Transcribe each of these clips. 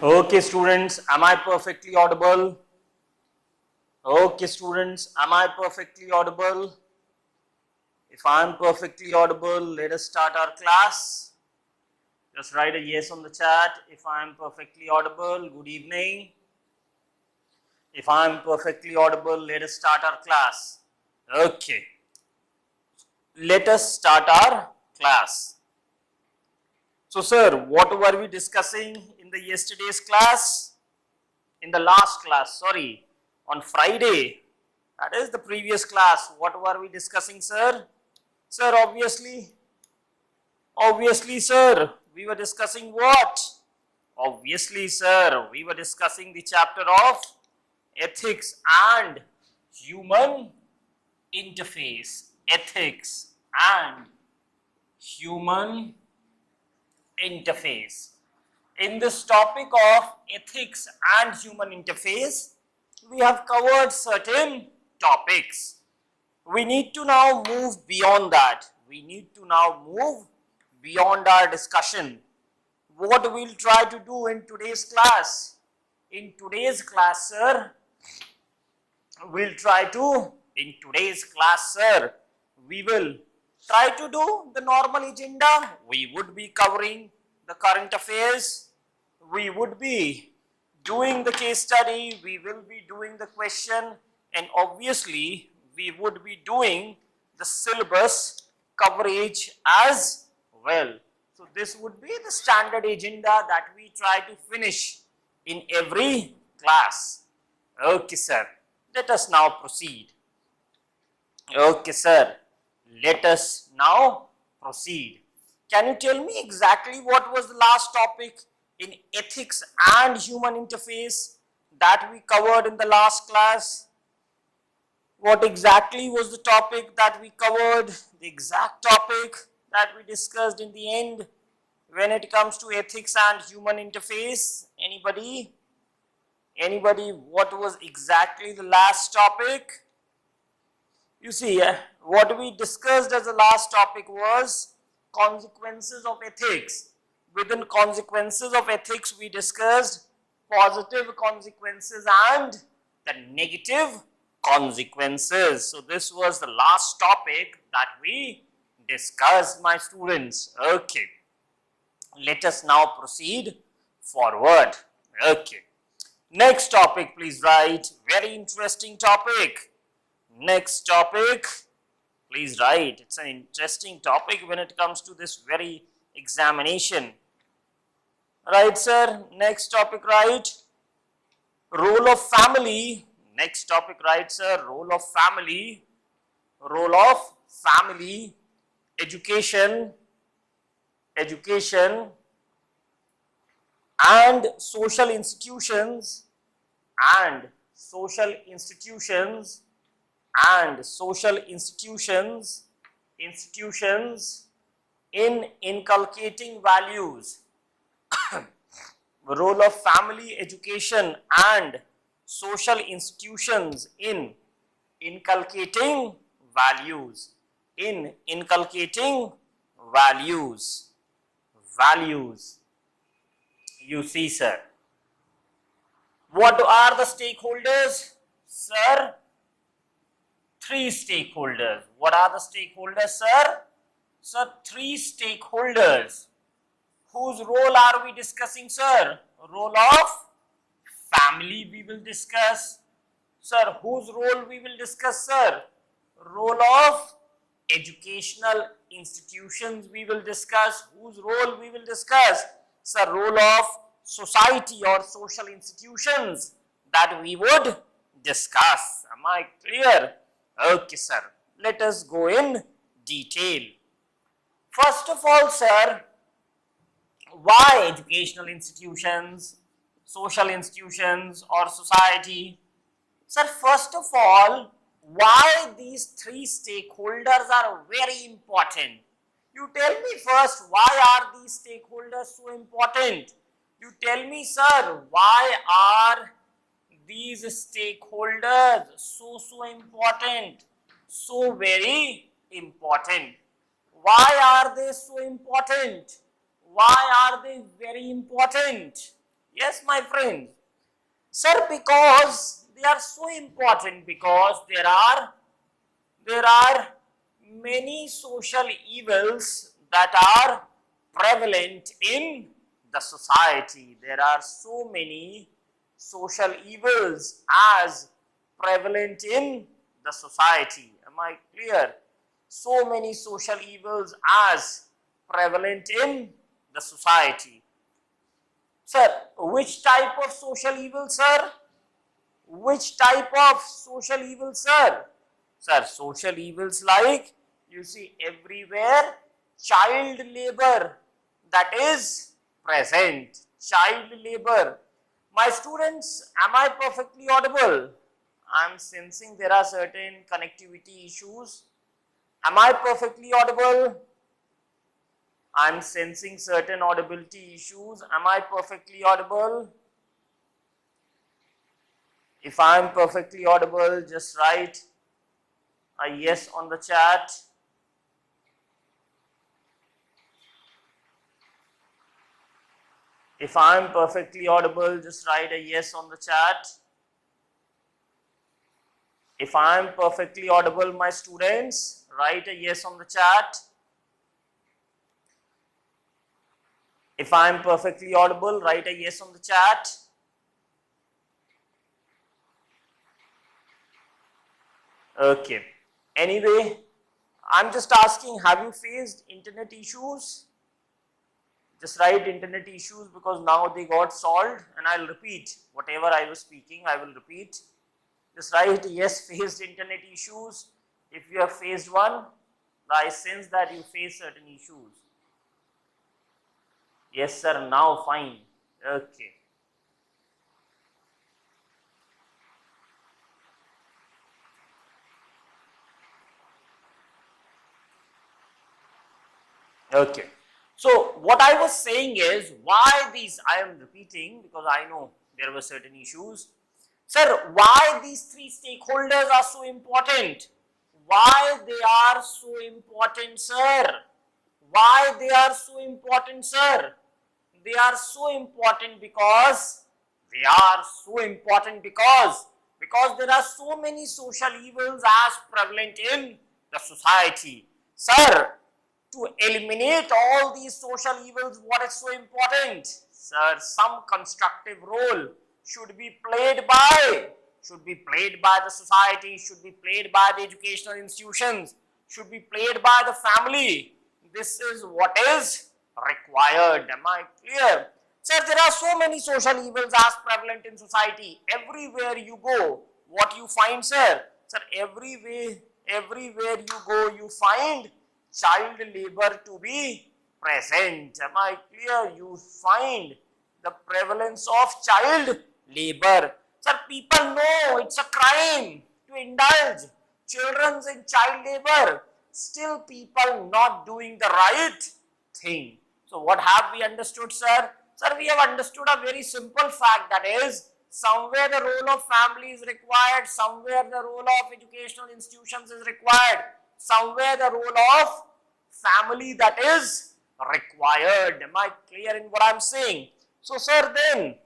Okay, students, am I perfectly audible? Okay, students, am I perfectly audible? If I am perfectly audible, let us start our class. Just write a yes on the chat. If I am perfectly audible, good evening. If I am perfectly audible, let us start our class. Okay, let us start our class. So, sir, what were we discussing in the yesterday's class? In the last class, sorry, on Friday. That is the previous class. What were we discussing, sir? Sir, obviously, sir, we were discussing what? Obviously, sir, we were discussing the chapter of ethics and human interface. Ethics and human interface. In this topic of ethics and human interface, we have covered certain topics. We need to now move beyond that. We need to now move beyond our discussion. What we'll try to do in today's class? In today's class, sir, we will try to do the normal agenda. We would be covering the current affairs. We would be doing the case study. We will be doing the question, and obviously we would be doing the syllabus coverage as well. So this would be the standard agenda that we try to finish in every class. Okay, sir. Let us now proceed. Okay, sir. Let us now proceed. Can you tell me exactly what was the last topic in ethics and human interface that we covered in the last class? What exactly was the topic that we covered? The exact topic that we discussed in the end when it comes to ethics and human interface? Anybody? Anybody? What was exactly the last topic? You see, what we discussed as the last topic was consequences of ethics. Within consequences of ethics, we discussed positive consequences and the negative consequences. So this was the last topic that we discussed, my students. Okay, let us now proceed forward. Okay, next topic, please write. Very interesting topic. Next topic, please write. It's an interesting topic when it comes to this very examination. Right, sir? Next topic, right? Role of family. Next topic, right, sir? Role of family. Role of family. Education. Education. And social institutions. And social institutions. And social institutions in inculcating values. Role of family, education and social institutions in inculcating values. In inculcating values. Values. You see, sir. What are the stakeholders, sir? Three stakeholders. What are the stakeholders, sir? Sir, three stakeholders. Whose role are we discussing, sir? Role of family we will discuss. Sir, whose role we will discuss, sir? Role of educational institutions we will discuss. Whose role we will discuss? Sir, role of society or social institutions that we would discuss. Am I clear? Okay, sir. Let us go in detail. First of all, sir, why educational institutions, social institutions or society? Sir, first of all, why these three stakeholders are very important? You tell me first, why are these stakeholders so important? You tell me, sir, why are these stakeholders so important, so very important? Why are they so important? Why are they very important? Yes, my friends. Sir, because they are so important, because there are many social evils that are prevalent in the society. There are so many social evils as prevalent in the society. Am I clear? So many social evils as prevalent in the society. Sir, which type of social evil, sir? Which type of social evil, sir? Sir, social evils like, you see everywhere, child labor that is present. Child labor. My students, am I perfectly audible? I am sensing there are certain connectivity issues. Am I perfectly audible? I am sensing certain audibility issues. Am I perfectly audible? If I am perfectly audible, just write a yes on the chat. If I am perfectly audible, just write a yes on the chat. If I am perfectly audible, my students, write a yes on the chat. If I am perfectly audible, write a yes on the chat. Okay. Anyway, I'm just asking, have you faced internet issues? Just write internet issues because now they got solved, and I'll repeat whatever I was speaking, I will repeat. Just write yes, faced internet issues. If you have faced one, I sense that you face certain issues. Yes, sir, now fine. Okay. Okay. So what I was saying is, why these, I am repeating because I know there were certain issues. Sir, why these three stakeholders are so important? Why they are so important, sir? Why they are so important, sir? They are so important because there are so many social evils as prevalent in the society. Sir, to eliminate all these social evils, what is so important? Sir, some constructive role should be played by the society, should be played by the educational institutions, should be played by the family. This is what is required. Am I clear? Sir, there are so many social evils as prevalent in society. Everywhere you go, what you find, sir? Sir, everywhere you go, you find child labor to be present. Am I clear? You find the prevalence of child labor. Sir, people know it's a crime to indulge children in child labor. Still, people not doing the right thing. So, what have we understood, sir? Sir, we have understood a very simple fact, that is, somewhere the role of family is required, somewhere the role of educational institutions is required, somewhere the role of family that is required. Am I clear in what I am saying? So, sir, then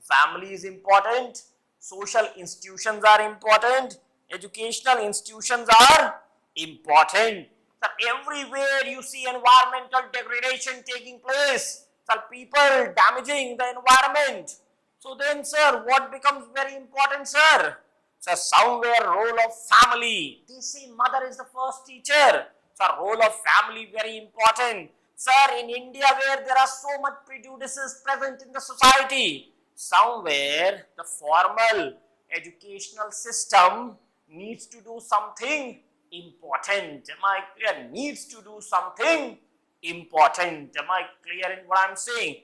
family is important, social institutions are important, educational institutions are important. So everywhere you see environmental degradation taking place, so people damaging the environment. So then, sir, what becomes very important, sir? So somewhere role of family. They say mother is the first teacher. So role of family very important. Sir, in India where there are so much prejudices present in the society, somewhere the formal educational system needs to do something important. Am I clear? Needs to do something important. Am I clear in what I am saying?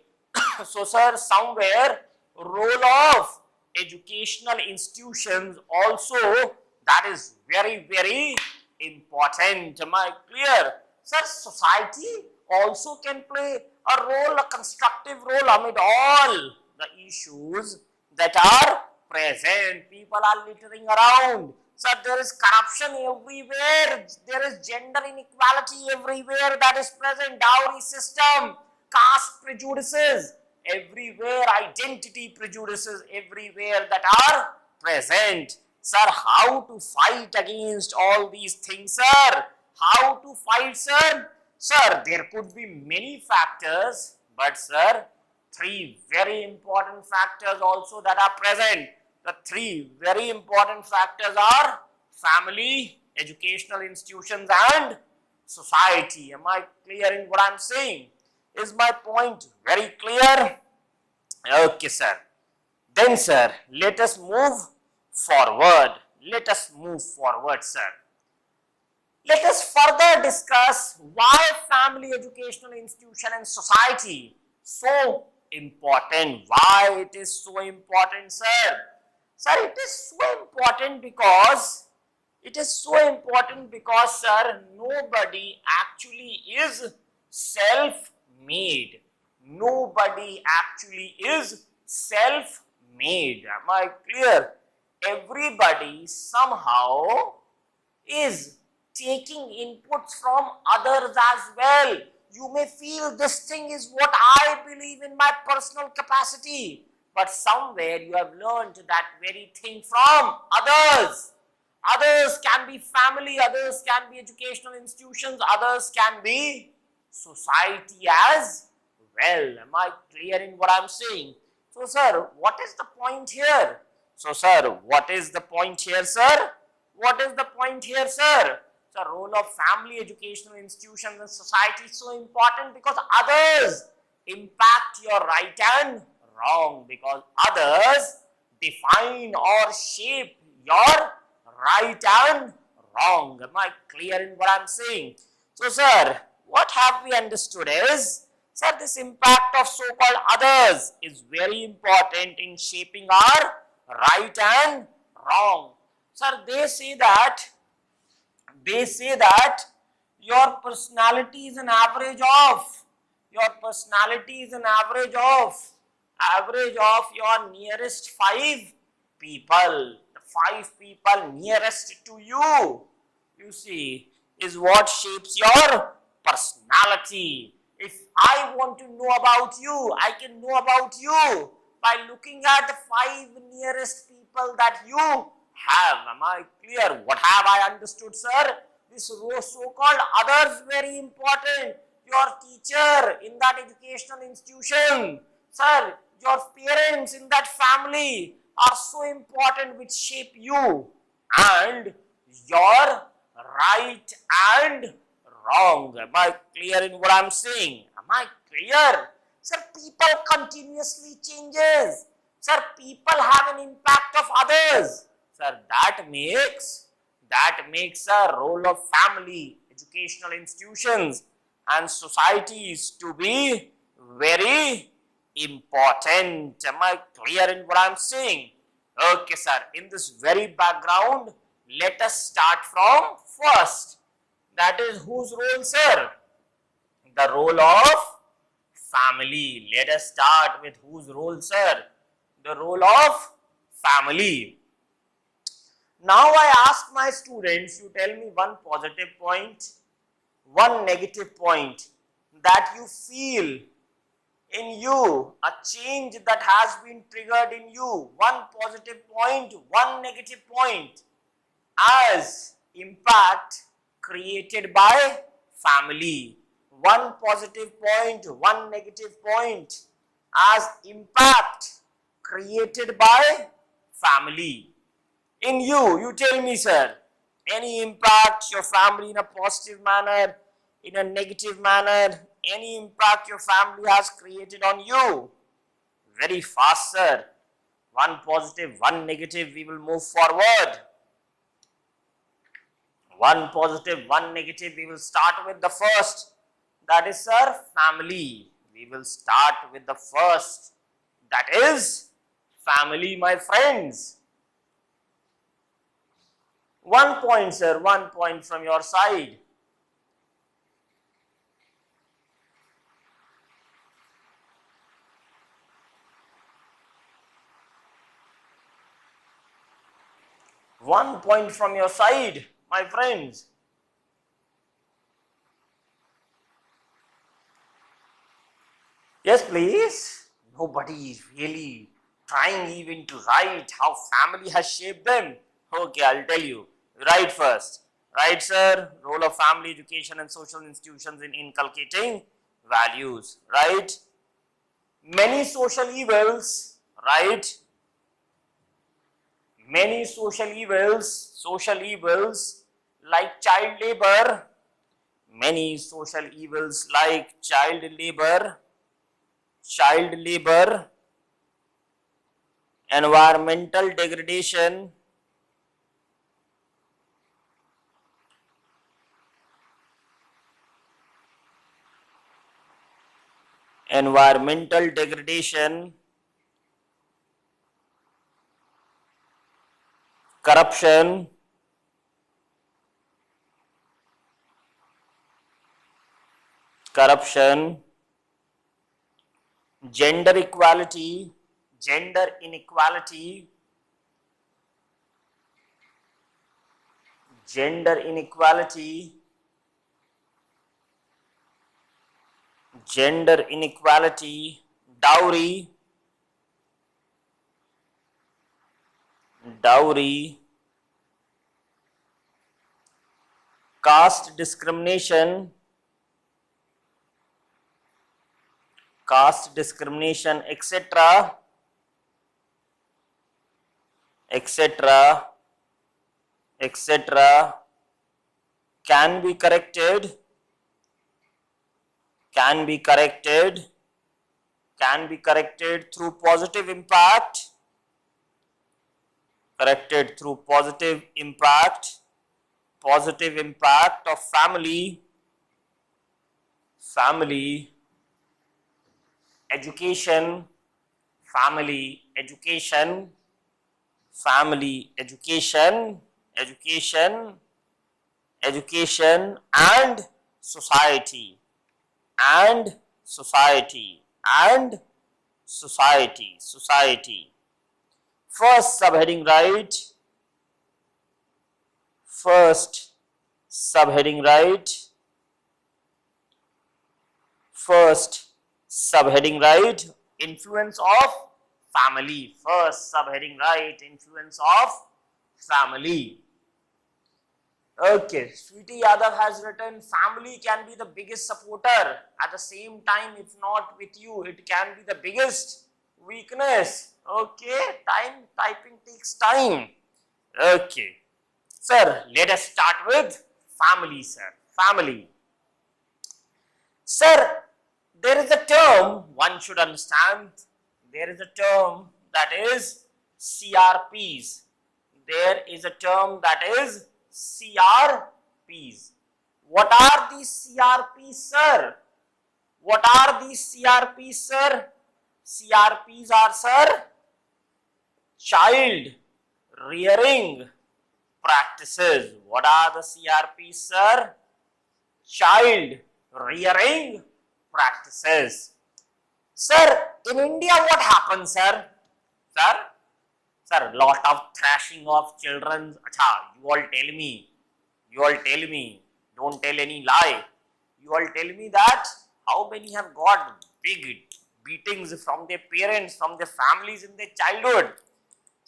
So, sir, somewhere role of educational institutions also, that is very important. Am I clear? Sir, society also can play a role, a constructive role amid all the issues that are present. People are littering around. So there is corruption everywhere. There is gender inequality everywhere that is present. Dowry system, caste prejudices. everywhere identity prejudices everywhere that are present. Sir, how to fight against all these things, sir? How to fight, sir? Sir, there could be many factors, but sir, three very important factors also that are present. The three very important factors are family, educational institutions and society. Am I clear in what I am saying? Is my point very clear? Okay, sir. Then, sir, let us move forward. Let us move forward, sir. Let us further discuss why family, educational institution and society so important. Why it is so important, sir? Sir, it is so important because sir, nobody actually is self-made. Nobody actually is self-made. Am I clear? Everybody somehow is taking inputs from others as well. You may feel this thing is what I believe in my personal capacity, but somewhere you have learned that very thing from others. Others can be family, others can be educational institutions, others can be society as well. Am I clear in what I am saying? So, sir, what is the point here? So, sir, what is the point here, sir? What is the point here, sir? The role of family, educational institutions and society is so important because others impact your right and wrong, because others define or shape your right and wrong. Am I clear in what I am saying? So, sir, what have we understood is, sir, this impact of so-called others is very important in shaping our right and wrong. Sir, they say that your personality is an average of your nearest 5 people. The 5 people nearest to you see, is what shapes your personality. If I want to know about you, I can know about you by looking at the 5 nearest people that you have. Am I clear? What have I understood, sir? This so-called others very important. Your teacher in that educational institution, sir, your parents in that family are so important, which shape you and your right and wrong. Am I clear in what I am saying? Am I clear? Sir, people continuously changes. Sir, people have an impact of others. Sir, that makes a role of family, educational institutions and societies to be very important. Am I clear in what I am saying? Okay, sir. In this very background, let us start from first. That is whose role, sir? The role of family. Let us start with whose role, sir? The role of family. Now I ask my students, you tell me one positive point, one negative point that you feel in you, a change that has been triggered in you. One positive point, one negative point as impact created by family. One positive point, one negative point as impact created by family. In you, you tell me, sir, any impact your family in a positive manner, in a negative manner, any impact your family has created on you? Very fast, sir. One positive, one negative, we will move forward. One positive, one negative, we will start with the first. That is, sir, family. We will start with the first. That is family, my friends. 1 point, sir, 1 point from your side. One point from your side, my friends. Yes, please. Nobody is really trying even to write how family has shaped them. Okay, I'll tell you. Write first. Right, sir? Role of family, education, and social institutions in inculcating values. Right? Many social evils. Right? Many social evils like child labor, many social evils like child labor, environmental degradation, environmental degradation, corruption, corruption, gender equality, gender inequality, gender inequality, gender inequality, dowry, dowry, caste discrimination, etc., etc., etc., can be corrected, can be corrected, can be corrected through positive impact, corrected through positive impact of family, family, education, family, education, family, education, education, education, and society, and society, and society, society. First subheading right, first subheading right, first subheading right, influence of family, first subheading right, influence of family. Okay, Sweetie Yadav has written, family can be the biggest supporter. At the same time, if not with you, it can be the biggest weakness. Okay, typing takes time. Okay, sir, let us start with family, sir. Family. Sir, there is a term one should understand. There is a term that is CRPs. There is a term that is CRPs. What are these CRPs, sir? What are these CRPs, sir? CRPs are, sir, child rearing practices. What are the CRPs, sir? Child rearing practices. Sir, in India, what happens, sir? Sir, lot of thrashing of children. Acha, you all tell me, don't tell any lie. You all tell me that how many have got big beatings from their parents, from their families in their childhood.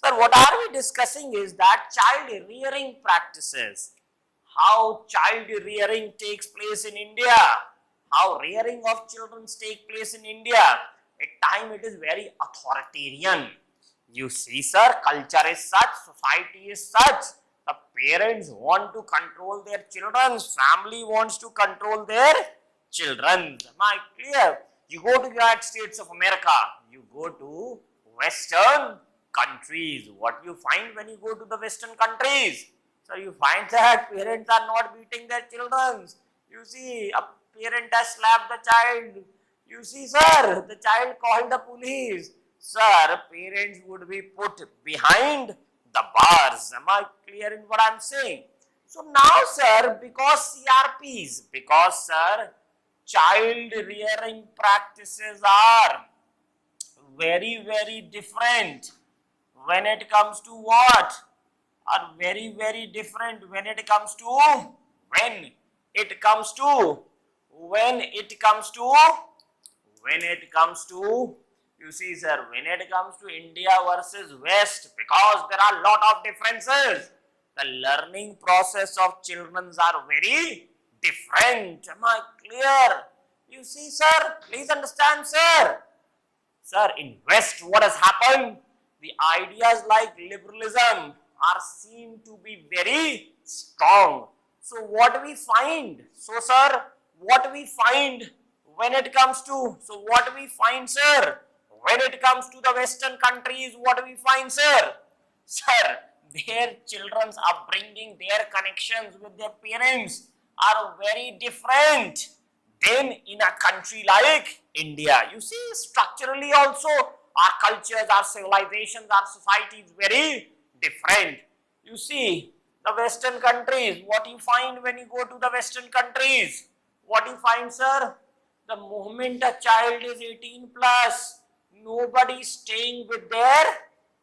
Sir, what are we discussing is that child rearing practices. How child rearing takes place in India. How rearing of children take place in India. At time it is very authoritarian. You see, sir, culture is such, society is such. The parents want to control their children, family wants to control their children. Am I clear? You go to United States of America, you go to Western countries. What you find when you go to the Western countries? So you find that parents are not beating their children. You see, a parent has slapped the child. You see, sir, the child called the police. Sir, parents would be put behind the bars. Am I clear in what I am saying? So now, sir, because CRPs, because, sir, child rearing practices are very, very different when it comes to what? Are very, very different when it comes to, when it comes to You see, sir, when it comes to India versus West, because there are a lot of differences, the learning process of children are very different. Am I clear? You see, sir, please understand, sir. Sir, in West, what has happened? The ideas like liberalism are seen to be very strong. So what we find? So, sir, what we find when it comes to, so what we find, sir, when it comes to the Western countries, what we find, sir? Sir, their children's upbringing, their connections with their parents are very different than in a country like India. You see, structurally also, our cultures, our civilizations, our society is very different. You see, the Western countries, what you find when you go to the Western countries? What you find, sir? The moment a child is 18 plus, nobody is staying with their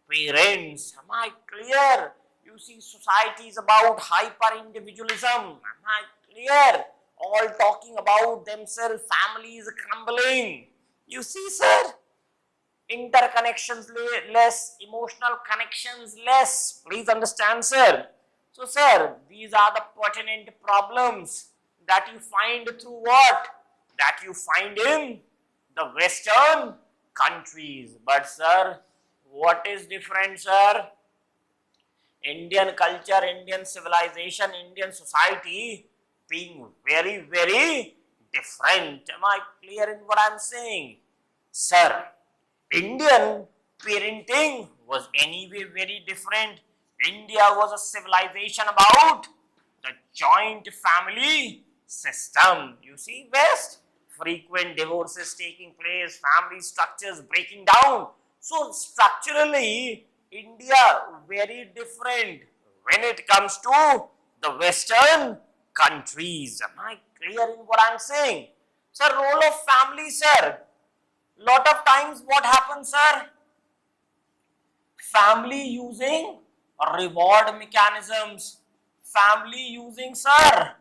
parents. Am I clear? You see, society is about hyper individualism. Am I clear? All talking about themselves, families crumbling. You see, sir, interconnections less, emotional connections less. Please understand, sir. So, sir, these are the pertinent problems that you find through what? That you find in the Western countries. But, sir, what is different, sir? Indian culture, Indian civilization, Indian society being very, very different. Am I clear in what I am saying? Sir, Indian parenting was anyway very different. India was a civilization about the joint family system. You see, West, frequent divorces taking place, family structures breaking down. So, structurally, India very different when it comes to the Western countries. Am I clear in what I am saying? Sir, role of family, sir. Lot of times what happens, sir? Family using reward mechanisms. Family using, sir,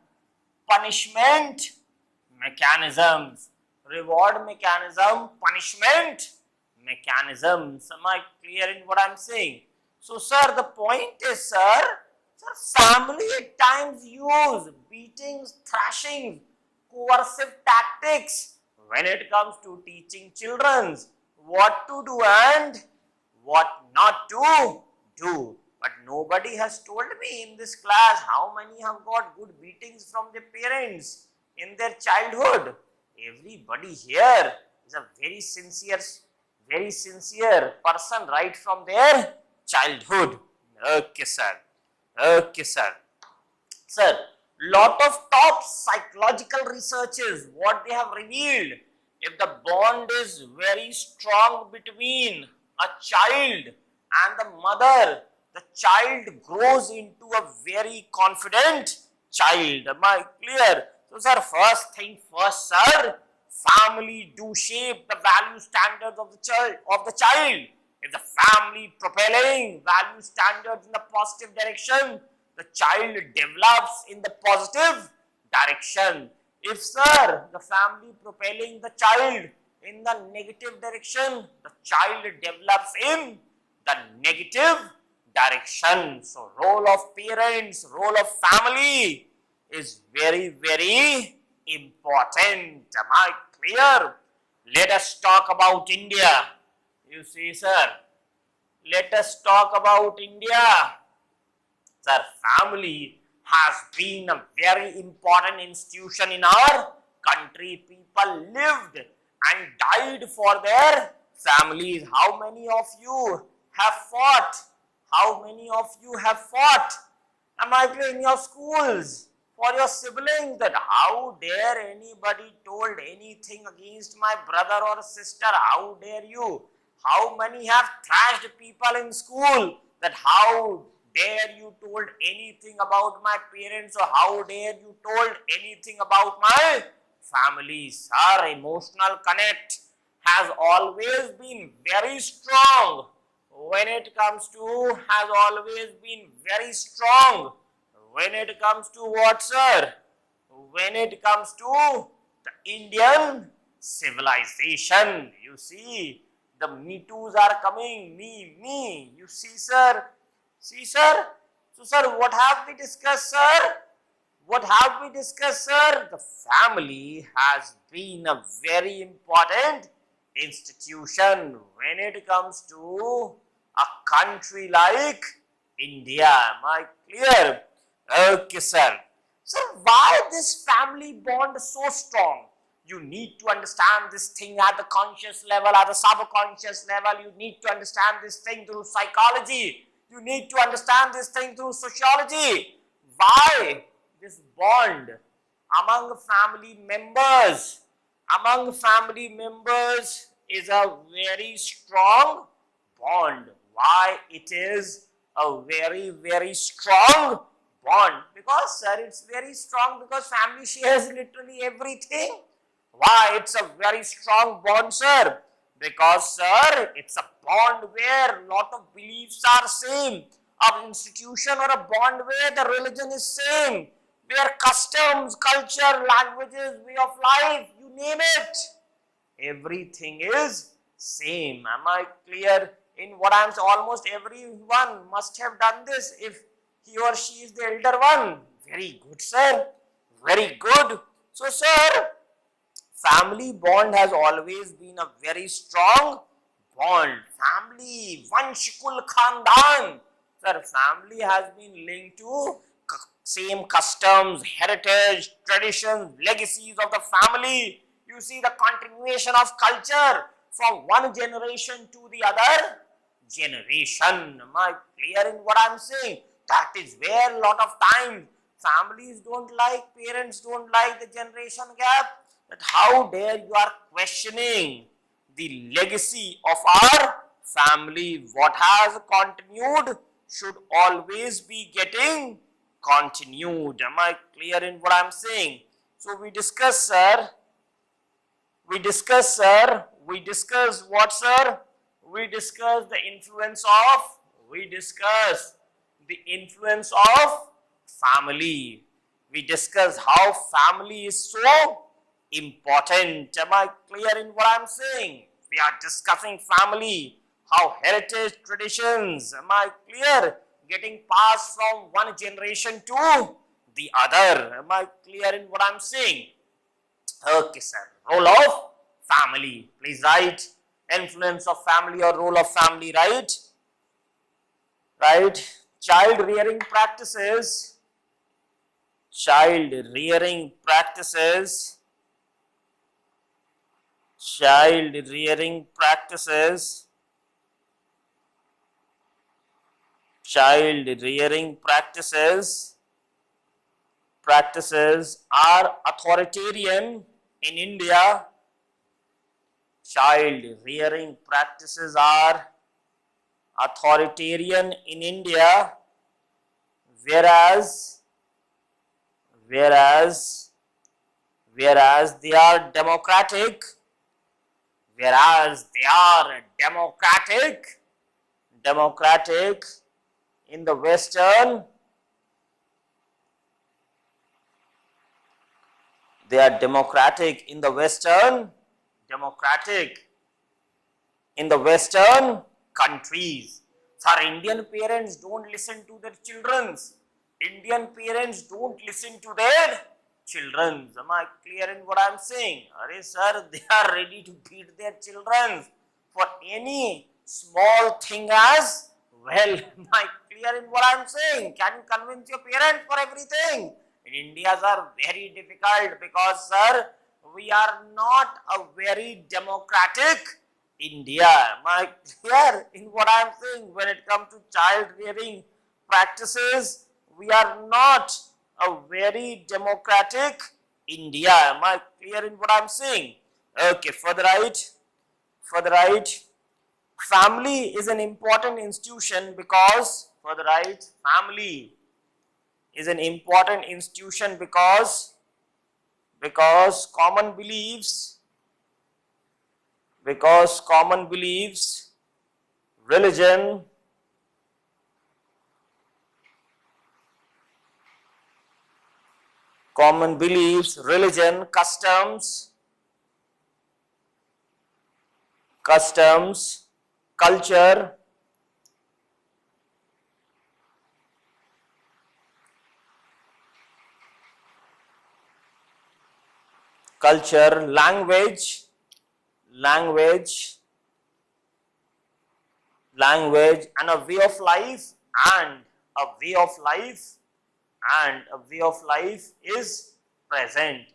punishment mechanisms. Reward mechanism, punishment mechanisms. Am I clear in what I am saying? So, sir, the point is, sir, family at times use beatings, thrashings, coercive tactics when it comes to teaching children what to do and what not to do. But nobody has told me in this class how many have got good beatings from their parents in their childhood. Everybody here is a very sincere person right from their childhood. Okay, sir. Okay, sir. Sir, lot of top psychological researches, what they have revealed, if the bond is very strong between a child and the mother, the child grows into a very confident child. Am I clear? So, sir, first thing first, sir, family do shape the value standards of the child. If the family propelling value standards in the positive direction, the child develops in the positive direction. If, sir, the family propelling the child in the negative direction, the child develops in the negative direction. So, role of parents, role of family is very, very important. Am I clear? Let us talk about India. You see, sir, let us talk about India. Sir, family has been a very important institution in our country. People lived and died for their families. How many of you have fought? How many of you have fought? Am I clear in your schools? For your siblings, that how dare anybody told anything against my brother or sister? How dare you? How many have thrashed people in school? That how dare you told anything about my parents, or how dare you told anything about my family? Sir, emotional connect has always been very strong. When it comes to, has always been very strong. When it comes to what, sir? When it comes to the Indian civilization, you see, The me toos are coming. Me. You see, sir? See, sir? So, sir, what have we discussed, sir? What have we discussed, sir? The family has been a very important institution when it comes to a country like India. Am I clear? Okay, sir. So, why this family bond so strong? You need to understand this thing at the conscious level, at the subconscious level. You need to understand this thing through psychology. You need to understand this thing through sociology. Why this bond among family members, is a very strong bond. Why it is a very, very strong bond? Because, sir, it's very strong because family shares literally everything. Why it's a very strong bond, sir? Because, sir, it's a bond where a lot of beliefs are same. An institution or a bond where the religion is same. Where customs, culture, languages, way of life, you name it, everything is same. Am I clear in what I am saying? Almost everyone must have done this if he or she is the elder one. Very good, sir. Very good. So, sir, family bond has always been a very strong bond. Family, Vanshikul Khandan. Sir, family has been linked to same customs, heritage, traditions, legacies of the family. You see the continuation of culture from one generation to the other generation. Am I clear in what I am saying? That is where a lot of times families don't like, parents don't like the generation gap. That how dare you are questioning the legacy of our family. What has continued should always be getting continued. Am I clear in what I am saying? So we discuss, sir. We discuss what, sir? We discuss the influence of family. We discuss how family is so important. Am I clear in what I am saying? We are discussing family, how heritage, traditions, am I clear, getting passed from one generation to the other. Am I clear in what I am saying? Okay, sir. Role of family. Please write influence of family or role of family, right? Right. Child rearing practices. Child rearing practices. Child rearing practices. Child rearing practices are authoritarian in India. Child rearing practices are authoritarian in India, whereas they are democratic, in the Western. They are democratic in the Western countries. Sir, Indian parents don't listen to their children. Indian parents don't listen to their children. Am I clear in what I am saying? Arey sir, they are ready to beat their children for any small thing as well. Am I clear in what I am saying? Can you convince your parents for everything? In India's are very difficult because, sir, we are not a very democratic India. Am I clear in what I am saying? When it comes to child rearing practices, we are not a very democratic India. Am I clear in what I am saying? Okay, further right. Family is an important institution because, family is an important institution because common beliefs, religion, customs, customs, culture, language, and a way of life, and a way of life, is present,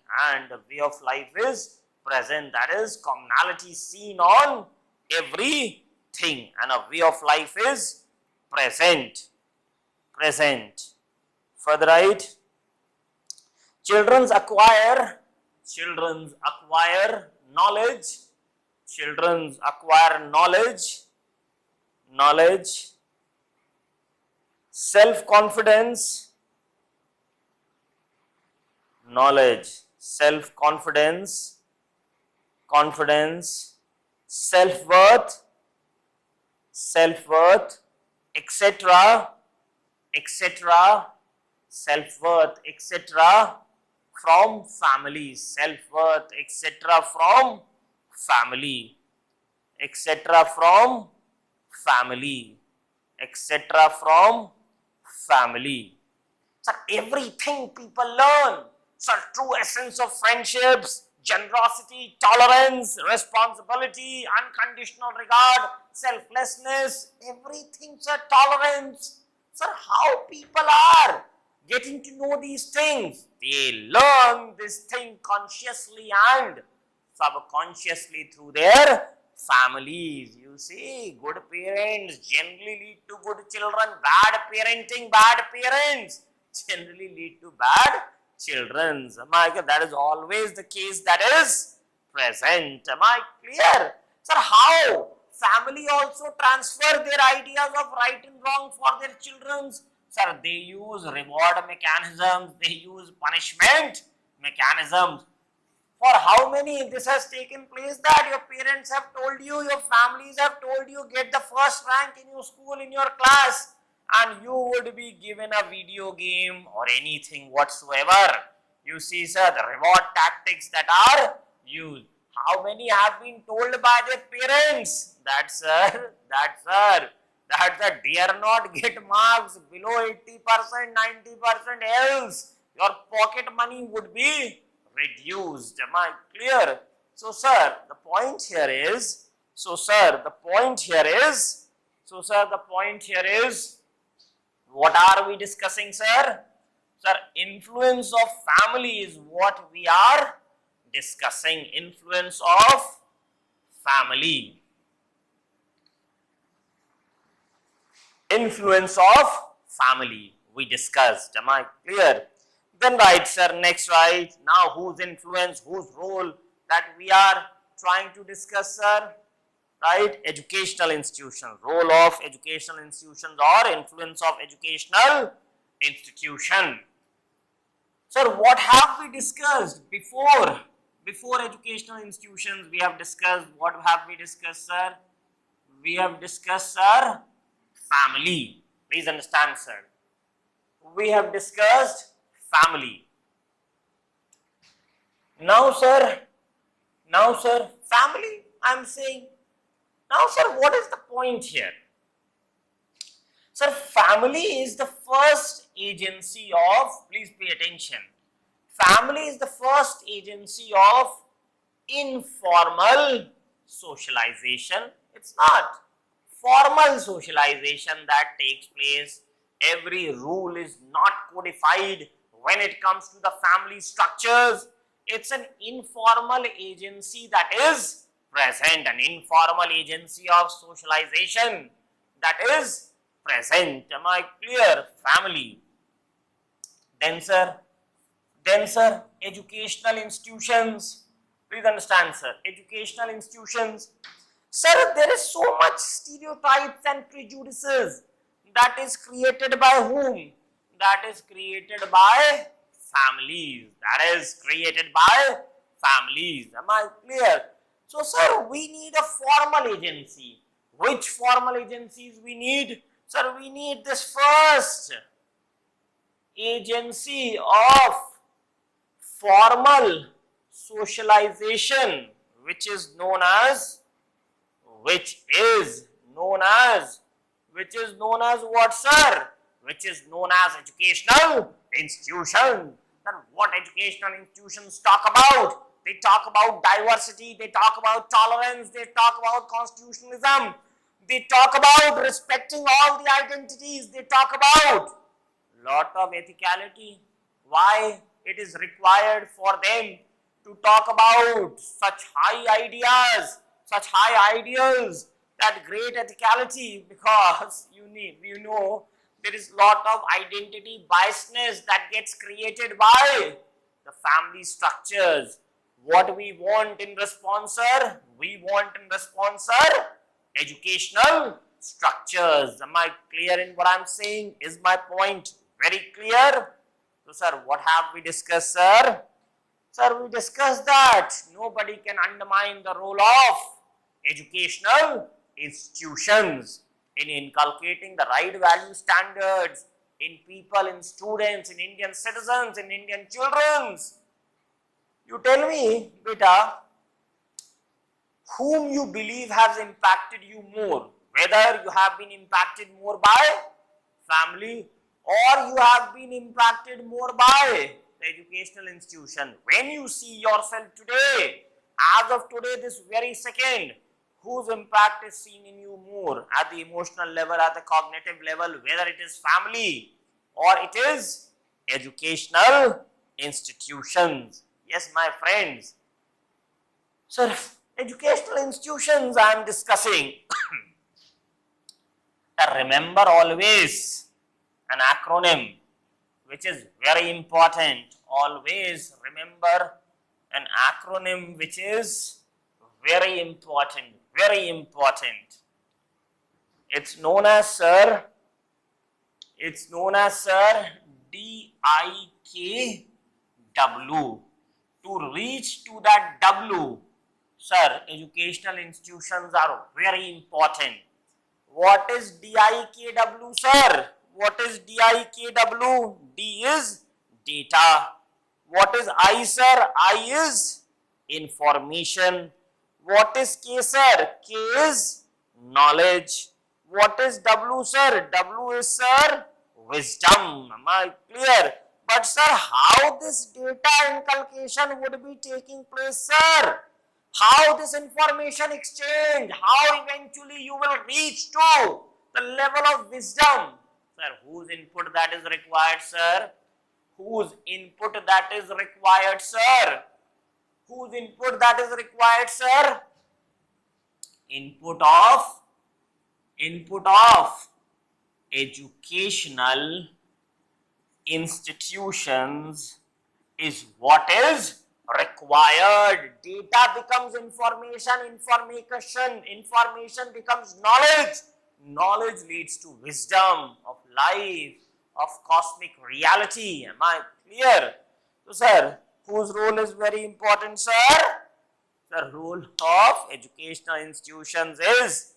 that is commonality seen on everything, and a way of life is present. Further, right, children acquire knowledge, self-confidence, self-worth, etc., from family, So everything people learn. So true essence of friendships, generosity, tolerance, responsibility, unconditional regard, selflessness, everything, sir, tolerance. Sir, how people are getting to know these things? They learn this thing consciously and subconsciously through their families. You see, good parents generally lead to good children. Bad parenting, bad parents generally lead to bad children. That is always the case that is present. Am I clear? Sir, how family also transfer their ideas of right and wrong for their children? Sir, they use reward mechanisms, they use punishment mechanisms. For how many this has taken place that your parents have told you, your families have told you, get the first rank in your school, in your class, and you would be given a video game or anything whatsoever. You see, sir, the reward tactics that are used. How many have been told by their parents that, sir, dare not get marks below 80%, 90%, else your pocket money would be reduced. Am I clear? So, sir, the point here is, what are we discussing, sir? Sir, influence of family is what we are discussing. Influence of family. We discussed. Am I clear? Then right, sir, next right. Now whose influence, whose role that we are trying to discuss, sir? Right, educational institutions, role of educational institutions or influence of educational institution. Sir, what have we discussed before educational institutions? We have discussed, what have we discussed, sir? We have discussed, sir, family. Please understand, sir. We have discussed family. Now, sir, family, I am saying. Now, sir, what is the point here? Sir, family is the first agency of, please pay attention, family is the first agency of informal socialization. It's not formal socialization that takes place. Every rule is not codified when it comes to the family structures. It's an informal agency that is present, an informal agency of socialization that is present. Am I clear? Family. Then sir, educational institutions. Please understand, sir, educational institutions. Sir, there is so much stereotypes and prejudices that is created by whom? That is created by families. Am I clear? So, sir, we need a formal agency. Which formal agencies we need? Sir, we need this first agency of formal socialization, which is known as which is known as what, sir? Which is known as educational institution. Then what educational institutions talk about? They talk about diversity, they talk about tolerance, they talk about constitutionalism, they talk about respecting all the identities, they talk about lot of ethicality. Why it is required for them to talk about such high ideas, such high ideals, that great ethicality? Because you know there is lot of identity biasness that gets created by the family structures. What we want in response, sir? We want in response, sir, educational structures. Am I clear in what I am saying? Is my point very clear? So, sir, what have we discussed, sir? Sir, we discussed that nobody can undermine the role of educational institutions in inculcating the right value standards in people, in students, in Indian citizens, in Indian children. You tell me, beta, whom you believe has impacted you more, whether you have been impacted more by family or you have been impacted more by the educational institution. When you see yourself today, as of today, this very second, whose impact is seen in you more at the emotional level, at the cognitive level, whether it is family or it is educational institutions? Yes, my friends. Sir, educational institutions I am discussing. Remember always an acronym which is very important. Always remember an acronym which is very important. Very important. It's known as, sir, DIKW. To reach to that W, sir, educational institutions are very important. What is DIKW, sir? What is DIKW? D is data. What is I, sir? I is information. What is K, sir? K is knowledge. What is W, sir? W is, sir, wisdom. Am I clear? But, sir, how this data inculcation would be taking place, sir? How this information exchange? How eventually you will reach to the level of wisdom? Sir, whose input that is required, sir? Whose input that is required, sir? Whose input that is required, sir? Input of educational institutions is what is required. Data becomes information, information becomes knowledge, knowledge leads to wisdom of life, of cosmic reality. Am I clear? So, sir, whose role is very important, sir? The role of educational institutions is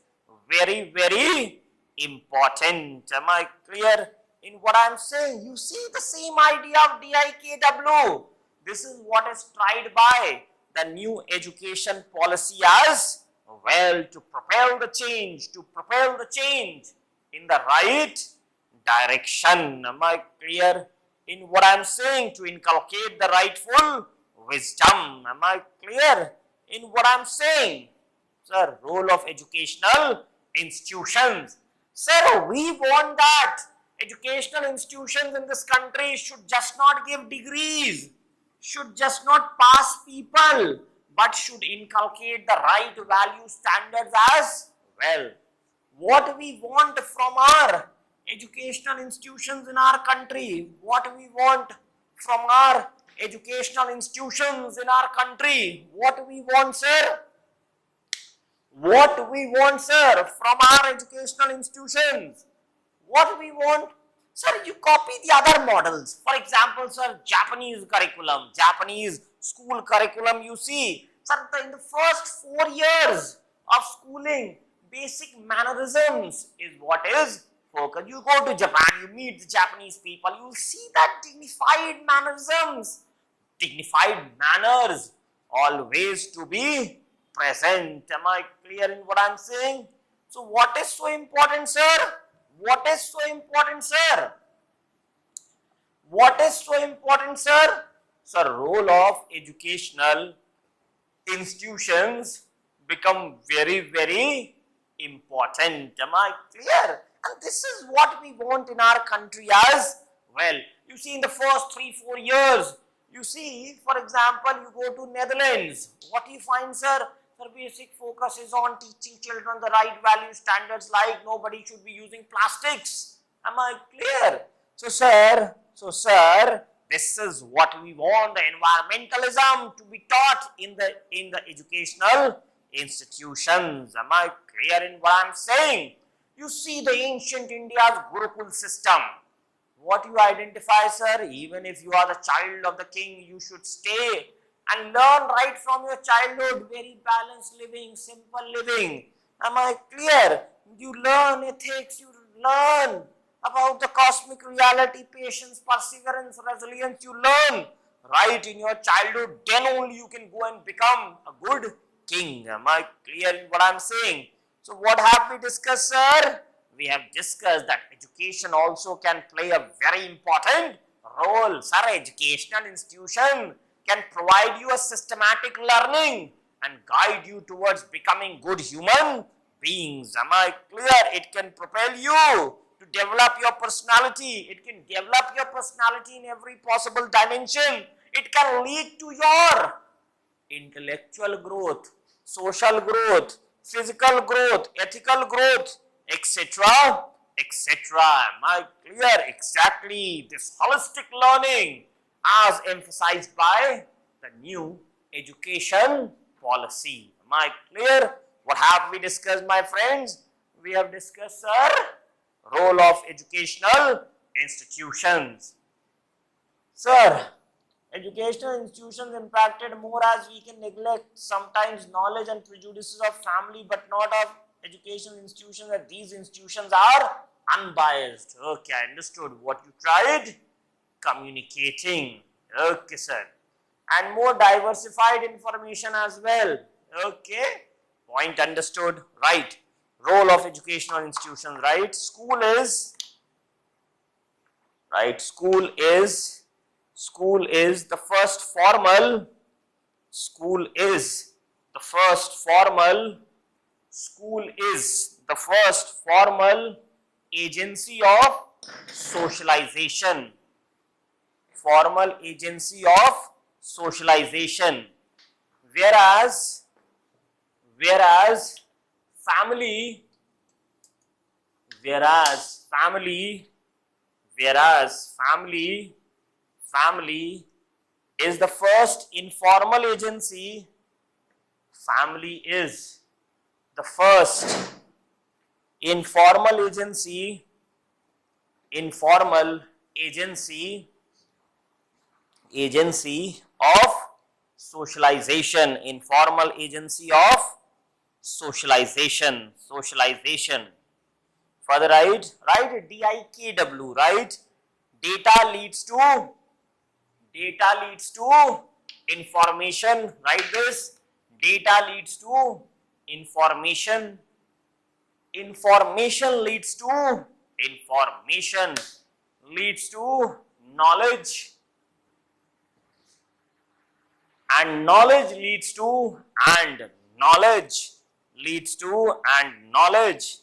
very, very important. Am I clear in what I am saying? You see the same idea of DIKW. This is what is tried by the new education policy as well, to propel the change, in the right direction. Am I clear in what I am saying? To inculcate the rightful wisdom. Am I clear in what I am saying? Sir, role of educational institutions. Sir, we want that educational institutions in this country should just not give degrees, should just not pass people, but should inculcate the right value standards as well. What we want from our educational institutions in our country, what we want from our educational institutions in our country, what we want, sir? What we want, sir, from our educational institutions? What we want? Sir, you copy the other models. For example, sir, Japanese curriculum, Japanese school curriculum, you see, sir, in the first 4 years of schooling, basic mannerisms is what is focused. You go to Japan, you meet the Japanese people, you will see that dignified mannerisms, dignified manners always to be present. Am I clear in what I'm saying? So what is so important, sir? What is so important, sir? What is so important, sir? Sir, role of educational institutions become very, very important. Am I clear? And this is what we want in our country as well. You see, in the first 3-4 years, you see, for example, you go to Netherlands. What do you find, sir? Sir, basic focus is on teaching children the right value standards, like nobody should be using plastics. Am I clear? So, sir, this is what we want, the environmentalism to be taught in the educational institutions. Am I clear in what I'm saying? You see the ancient India's Gurukul system. What you identify, sir? Even if you are the child of the king, you should stay and learn right from your childhood, very balanced living, simple living. Am I clear? You learn ethics, you learn about the cosmic reality, patience, perseverance, resilience. You learn right in your childhood, then only you can go and become a good king. Am I clear in what I'm saying? So what have we discussed, sir? We have discussed that education also can play a very important role. Sir, educational institution can provide you a systematic learning and guide you towards becoming good human beings. Am I clear? It can propel you to develop your personality. It can develop your personality in every possible dimension. It can lead to your intellectual growth, social growth, physical growth, ethical growth, etc., etc. Am I clear? Exactly. This holistic learning as emphasized by the new education policy. Am I clear? What have we discussed, my friends? We have discussed, sir, role of educational institutions. Sir, educational institutions impacted more as we can neglect sometimes knowledge and prejudices of family, but not of educational institutions, that these institutions are unbiased. Okay, I understood what you tried communicating. Okay, sir. And more diversified information as well. Okay, point understood. Right. Role of educational institutions, right? School is the first formal agency of socialization. Formal agency of socialization. Whereas family is the first informal agency. Family is the first informal agency of socialization. Informal agency of socialization. Further, right, DIKW, right? Data leads to information. Write this. Data leads to information. Information leads to knowledge. And knowledge leads to wisdom. Knowledge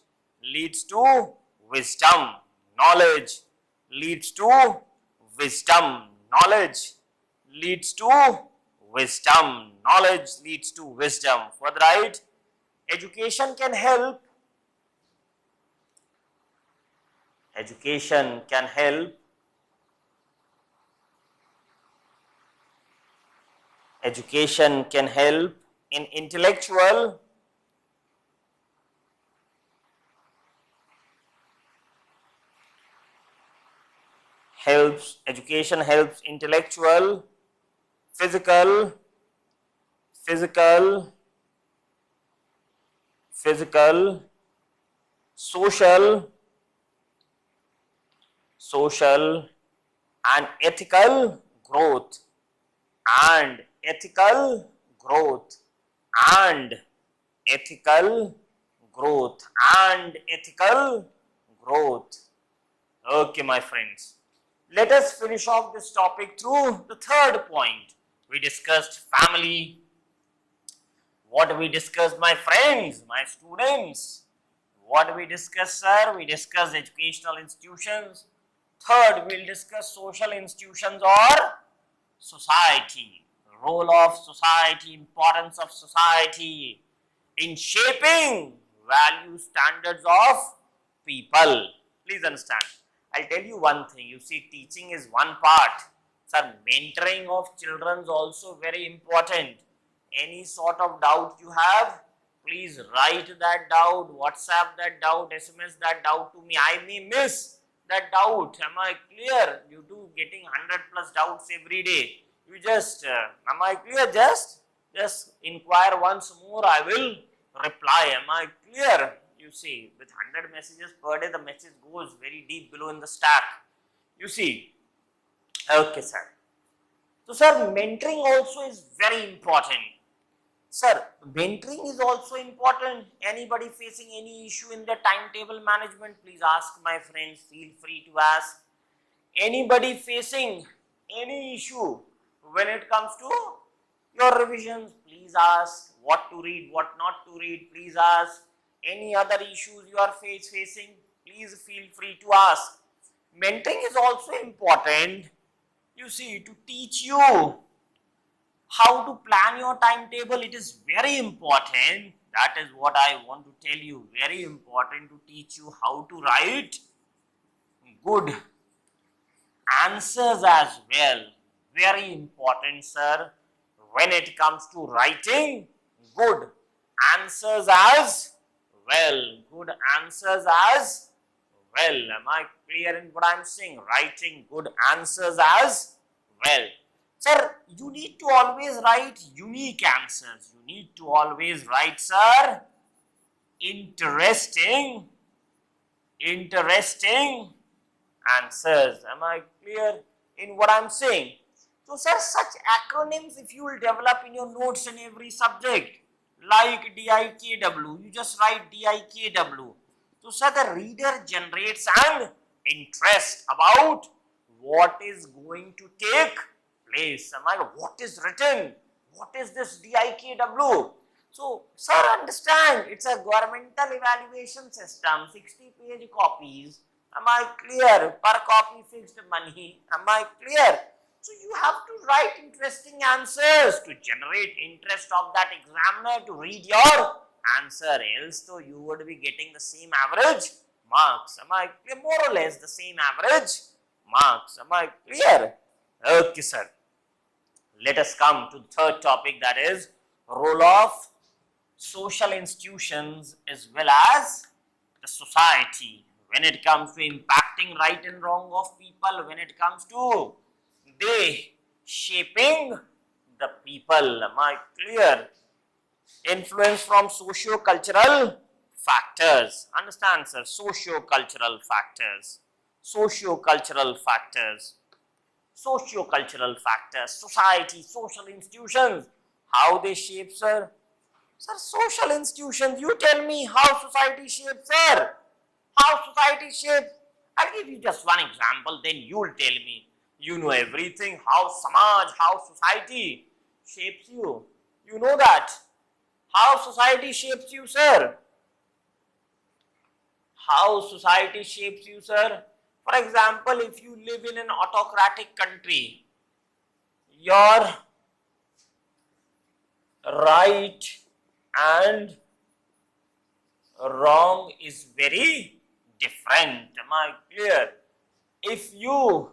leads to wisdom. Further, right? Education can help in intellectual physical, social and ethical growth. and ethical growth, and ethical growth. Okay, my friends, let us finish off this topic through the third point. We discussed family. What we discussed, my friends, my students? What we discussed, sir? We discussed educational institutions. Third, we'll discuss social institutions or society. Role of society, importance of society in shaping value standards of people. Please understand. I'll tell you one thing. You see, teaching is one part. Sir, mentoring of children is also very important. Any sort of doubt you have, please write that doubt, WhatsApp that doubt, SMS that doubt to me. I may miss that doubt. Am I clear? Due to getting 100 plus doubts every day. You just, am I clear? Just inquire once more. I will reply. Am I clear? You see, with 100 messages per day, the message goes very deep below in the stack. You see. Okay, sir. So, sir, mentoring also is very important. Sir, mentoring is also important. Anybody facing any issue in their timetable management, please ask, my friends. Feel free to ask. Anybody facing any issue when it comes to your revisions, please ask. What to read, what not to read, please ask. Any other issues you are facing, please feel free to ask. Mentoring is also important, you see, to teach you how to plan your timetable. It is very important. That is what I want to tell you. Very important to teach you how to write good answers as well. Very important, sir, when it comes to writing good answers as well. Good answers as well. Am I clear in what I am saying? Writing good answers as well. Sir, you need to always write unique answers. You need to always write, sir, interesting answers. Am I clear in what I am saying? So, sir, such acronyms, if you will develop in your notes in every subject, like DIKW, you just write DIKW. So, sir, the reader generates an interest about what is going to take place. What is written? What is this DIKW? So, sir, understand, it's a governmental evaluation system, 60-page copies. Am I clear? Per copy fixed money. Am I clear? So, you have to write interesting answers to generate interest of that examiner to read your answer. Else, though, you would be getting the same average marks. Am I clear? More or less the same average marks. Am I clear? Okay, sir. Let us come to the third topic, that is role of social institutions as well as the society when it comes to impacting right and wrong of people, when it comes to they shaping the people. Am I clear? Influence from socio-cultural factors. Understand, sir? Socio-cultural factors. Socio-cultural factors. Socio-cultural factors. Society, social institutions. How they shape, sir? Sir, social institutions. You tell me how society shapes, sir. How society shapes. I'll give you just one example, then you'll tell me. You know everything, how Samaj, how society shapes you. You know that. How society shapes you, sir. How society shapes you, sir. For example, if you live in an autocratic country, your right and wrong is very different. Am I clear? If you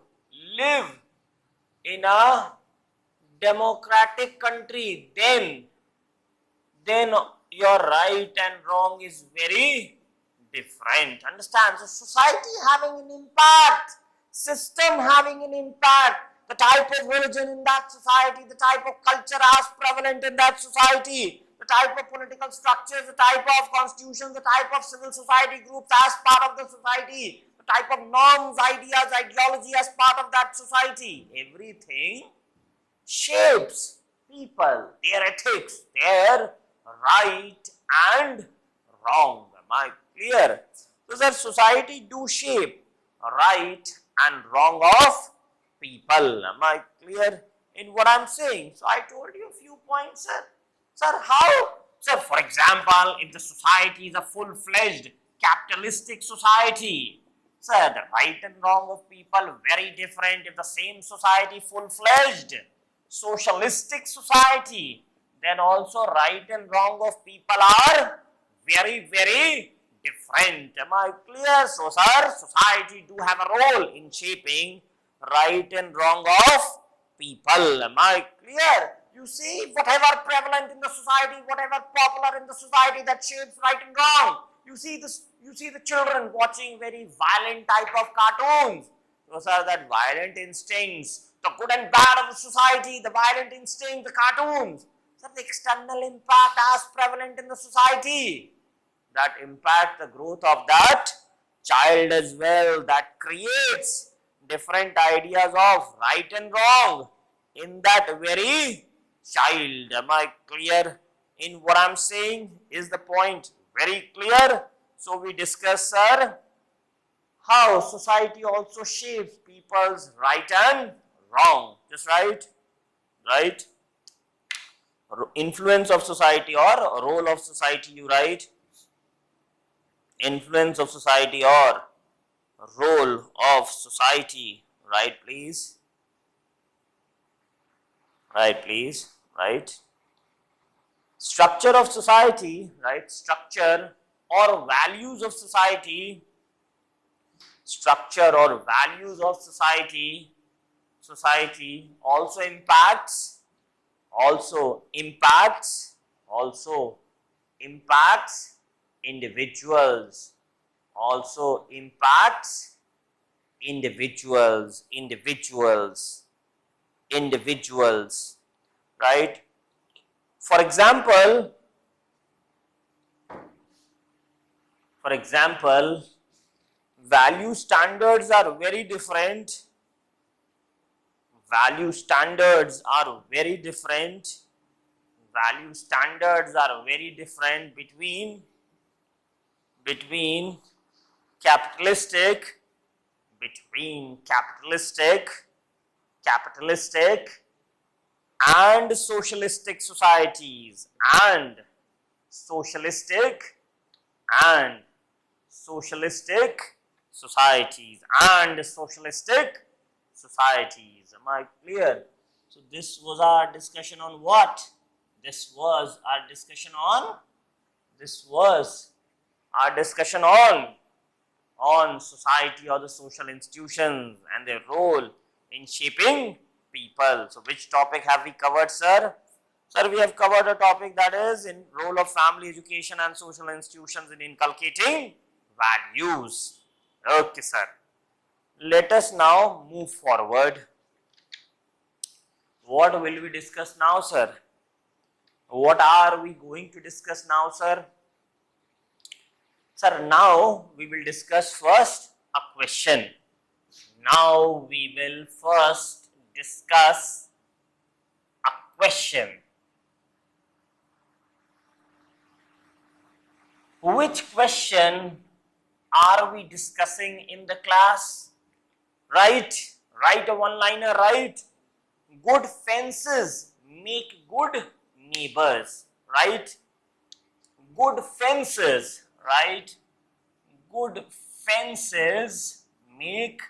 live in a democratic country, then your right and wrong is very different. Understand? So, society having an impact, system having an impact, the type of religion in that society, the type of culture as prevalent in that society, the type of political structures, the type of constitution, the type of civil society groups as part of the society, the type of norms, ideas, ideology as part of that society. Everything shapes people, their ethics, their right and wrong. Am I clear? So sir, society do shape right and wrong of people. Am I clear in what I'm saying? So I told you a few points, sir. Sir, how? Sir, for example, if the society is a full-fledged capitalistic society, sir, the right and wrong of people very different. If the same society full-fledged socialistic society, then also right and wrong of people are very, very different. Am I clear? So, sir, society do have a role in shaping right and wrong of people. Am I clear? You see, whatever prevalent in the society, whatever popular in the society, that shapes right and wrong. You see this. You see the children watching very violent type of cartoons. Those are that violent instincts, the good and bad of the society, the violent instinct, the cartoons. So the external impact as prevalent in the society, that impact the growth of that child as well, that creates different ideas of right and wrong in that very child. Am I clear in what I'm saying? Is the point very clear? So we discuss, sir, how society also shapes people's right and wrong. Just right? Right? Influence of society or role of society, you write. Influence of society or role of society. Right, please. Right, please. Right. Structure of society, right? Structure or values of society. Structure or values of society. Society also impacts individuals, individuals, right? For example, value standards are very different. Value standards are very different between capitalistic and socialistic societies and socialistic societies. Am I clear? So this was our discussion on what? This was our discussion on society or the social institutions and their role in shaping people. So which topic have we covered, sir? Sir, we have covered a topic that is in role of family, education and social institutions in inculcating values. Okay, sir. Let us now move forward. What will we discuss now, sir? What are we going to discuss now, sir? Sir, now we will discuss first a question. Now we will first discuss a question. Which question are we discussing in the class? Right? Write a one-liner, right? Good fences make good neighbors, right? Good fences, right? Good fences make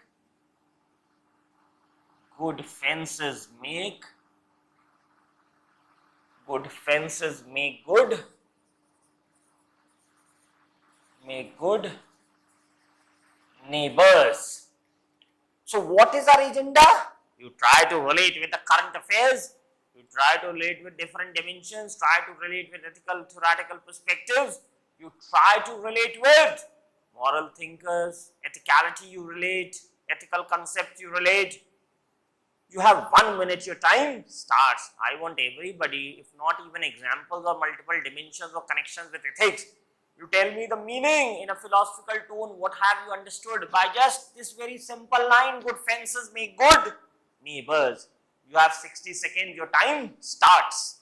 good neighbors. So what is our agenda? You try to relate with the current affairs. You try to relate with different dimensions. Try to relate with ethical, theoretical perspectives. You try to relate with moral thinkers. Ethicality you relate. Ethical concepts you relate. You have 1 minute, your time starts. I want everybody, if not even examples or multiple dimensions or connections with ethics, you tell me the meaning in a philosophical tone. What have you understood by just this very simple line? Good fences make good neighbors. You have 60 seconds. Your time starts.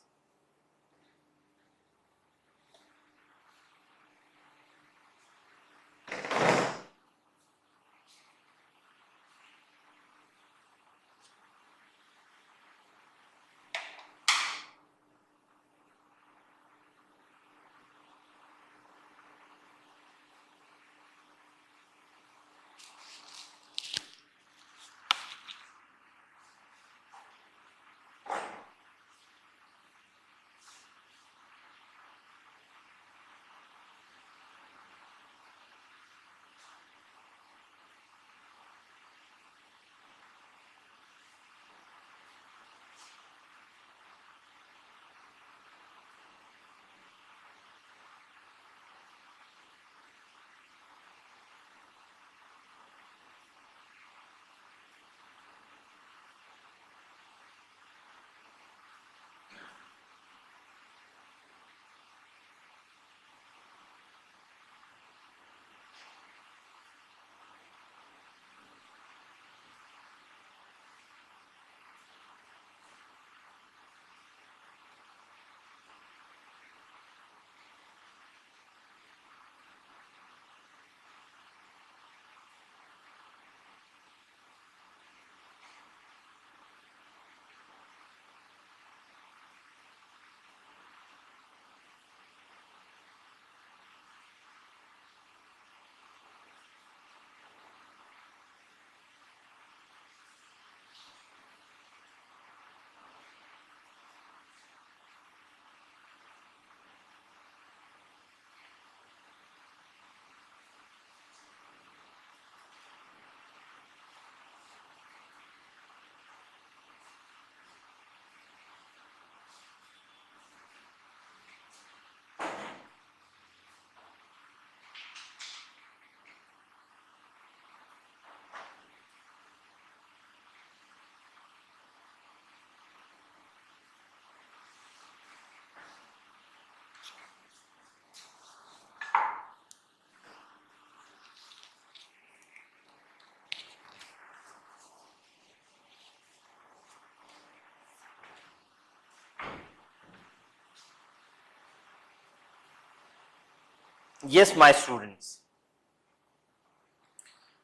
Yes, my students.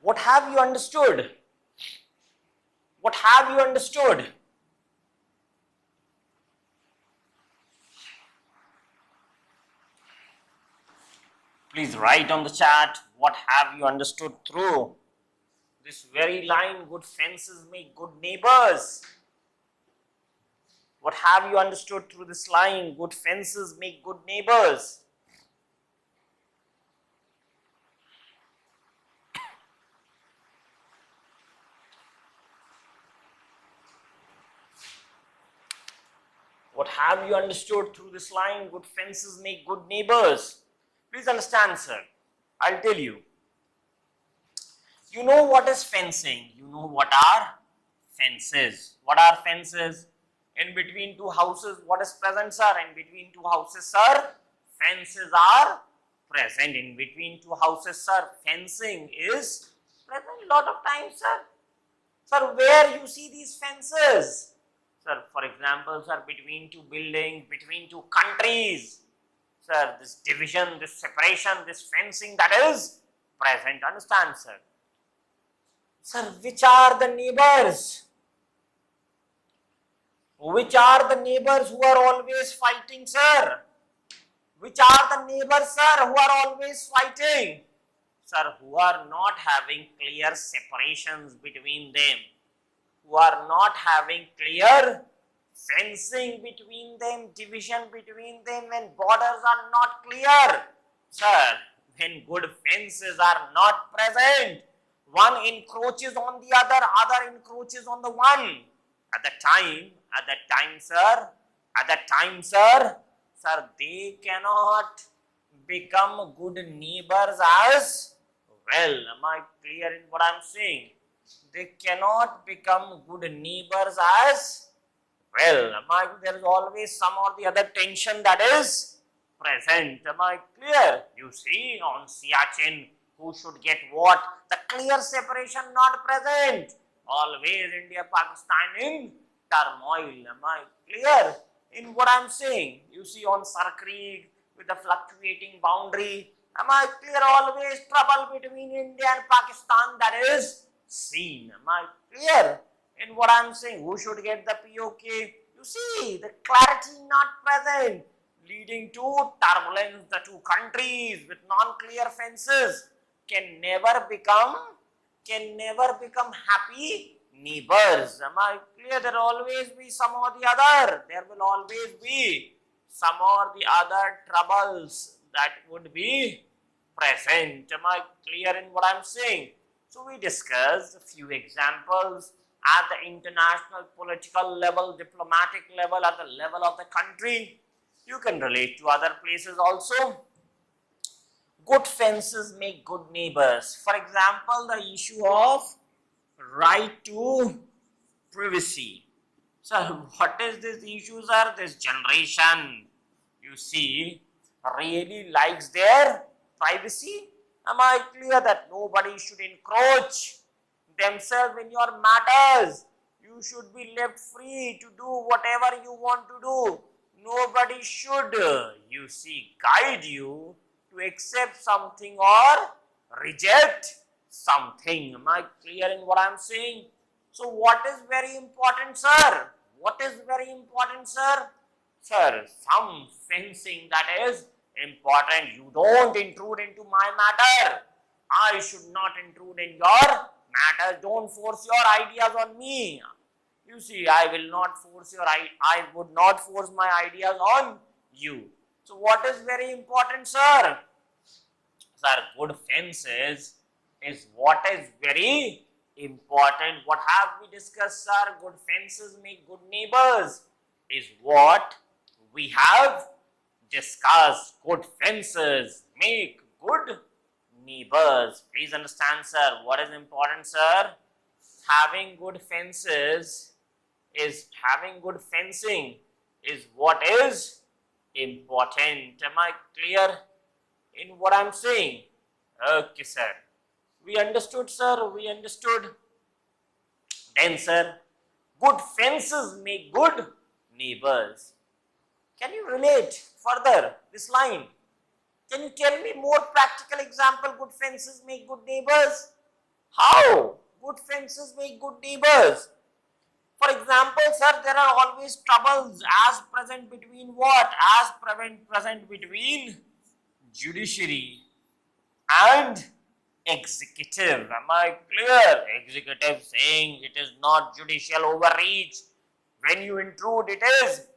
What have you understood? What have you understood? Please write on the chat, what have you understood through this very line, good fences make good neighbors? What have you understood through this line, good fences make good neighbors? What have you understood through this line, good fences make good neighbors? Please understand, sir. I'll tell you. You know what is fencing? You know what are fences? What are fences? In between two houses, what is present, sir? In between two houses, sir, fences are present. In between two houses, sir, fencing is present. Lot of times, sir. Sir, where you see these fences? Sir, for example, sir, between two buildings, between two countries. Sir, this division, this separation, this fencing that is present. Understand, sir? Sir, which are the neighbors? Which are the neighbors who are always fighting, sir? Which are the neighbors, sir, who are always fighting? Sir, who are not having clear separations between them, who are not having clear fencing between them, division between them, when borders are not clear. Sir, when good fences are not present, one encroaches on the other encroaches on the one. At that time, sir, they cannot become good neighbors as well. Am I clear in what I am saying? They cannot become good neighbors as well. There is always some or the other tension that is present. Am I clear? You see, on Siachen, who should get what? The clear separation not present. Always India, Pakistan in turmoil. Am I clear in what I am saying? You see, on Sar Creek, with the fluctuating boundary, Am I clear? Always trouble between India and Pakistan, that is seen. Am I clear in what I am saying? Who should get the POK? You see, the clarity not present, leading to turbulence. The two countries with non-clear fences can never become happy neighbors. Am I clear? There will always be some or the other. There will always be some or the other troubles that would be present. Am I clear in what I am saying? So we discussed a few examples at the international political level, diplomatic level, at the level of the country. You can relate to other places also. Good fences make good neighbors. For example, the issue of right to privacy. So what is this issue, sir? This generation, you see, really likes their privacy. Am I clear that nobody should encroach themselves in your matters? You should be left free to do whatever you want to do. Nobody should, you see, guide you to accept something or reject something. Am I clear in what I am saying? So what is very important, sir? What is very important, sir? Sir, some fencing that is important. You don't intrude into my matter. I should not intrude in your matter. Don't force your ideas on me. You see, I will not force I would not force my ideas on you. So what is very important, sir? Sir, good fences is what is very important. What have we discussed, sir? Good fences make good neighbors is what we have discussed. Good fences make good neighbors. Please understand, sir, what is important, sir? Having good fences is having good fencing is what is important. Am I clear in what I am saying? Okay, sir. We understood, sir. We understood. Then, sir, good fences make good neighbors. Can you relate further this line? Can you tell me more practical example? Good fences make good neighbors. How? Good fences make good neighbors. For example, sir, there are always troubles as present between what? As present between judiciary and executive. Am I clear? Executive saying it is not judicial overreach. When you intrude, it is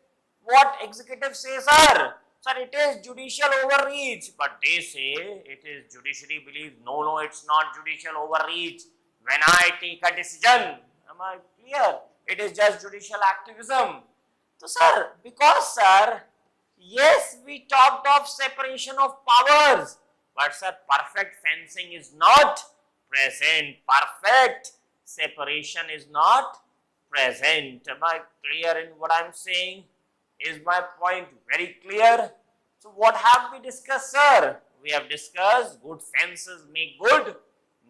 what executive says, sir? Sir, it is judicial overreach. But they say it is judiciary believes, no, it's not judicial overreach. When I take a decision, am I clear? It is just judicial activism. So, sir, because, sir, yes, we talked of separation of powers, but, sir, perfect fencing is not present. Perfect separation is not present. Am I clear in what I am saying? Is my point very clear? So, what have we discussed, sir? We have discussed good fences make good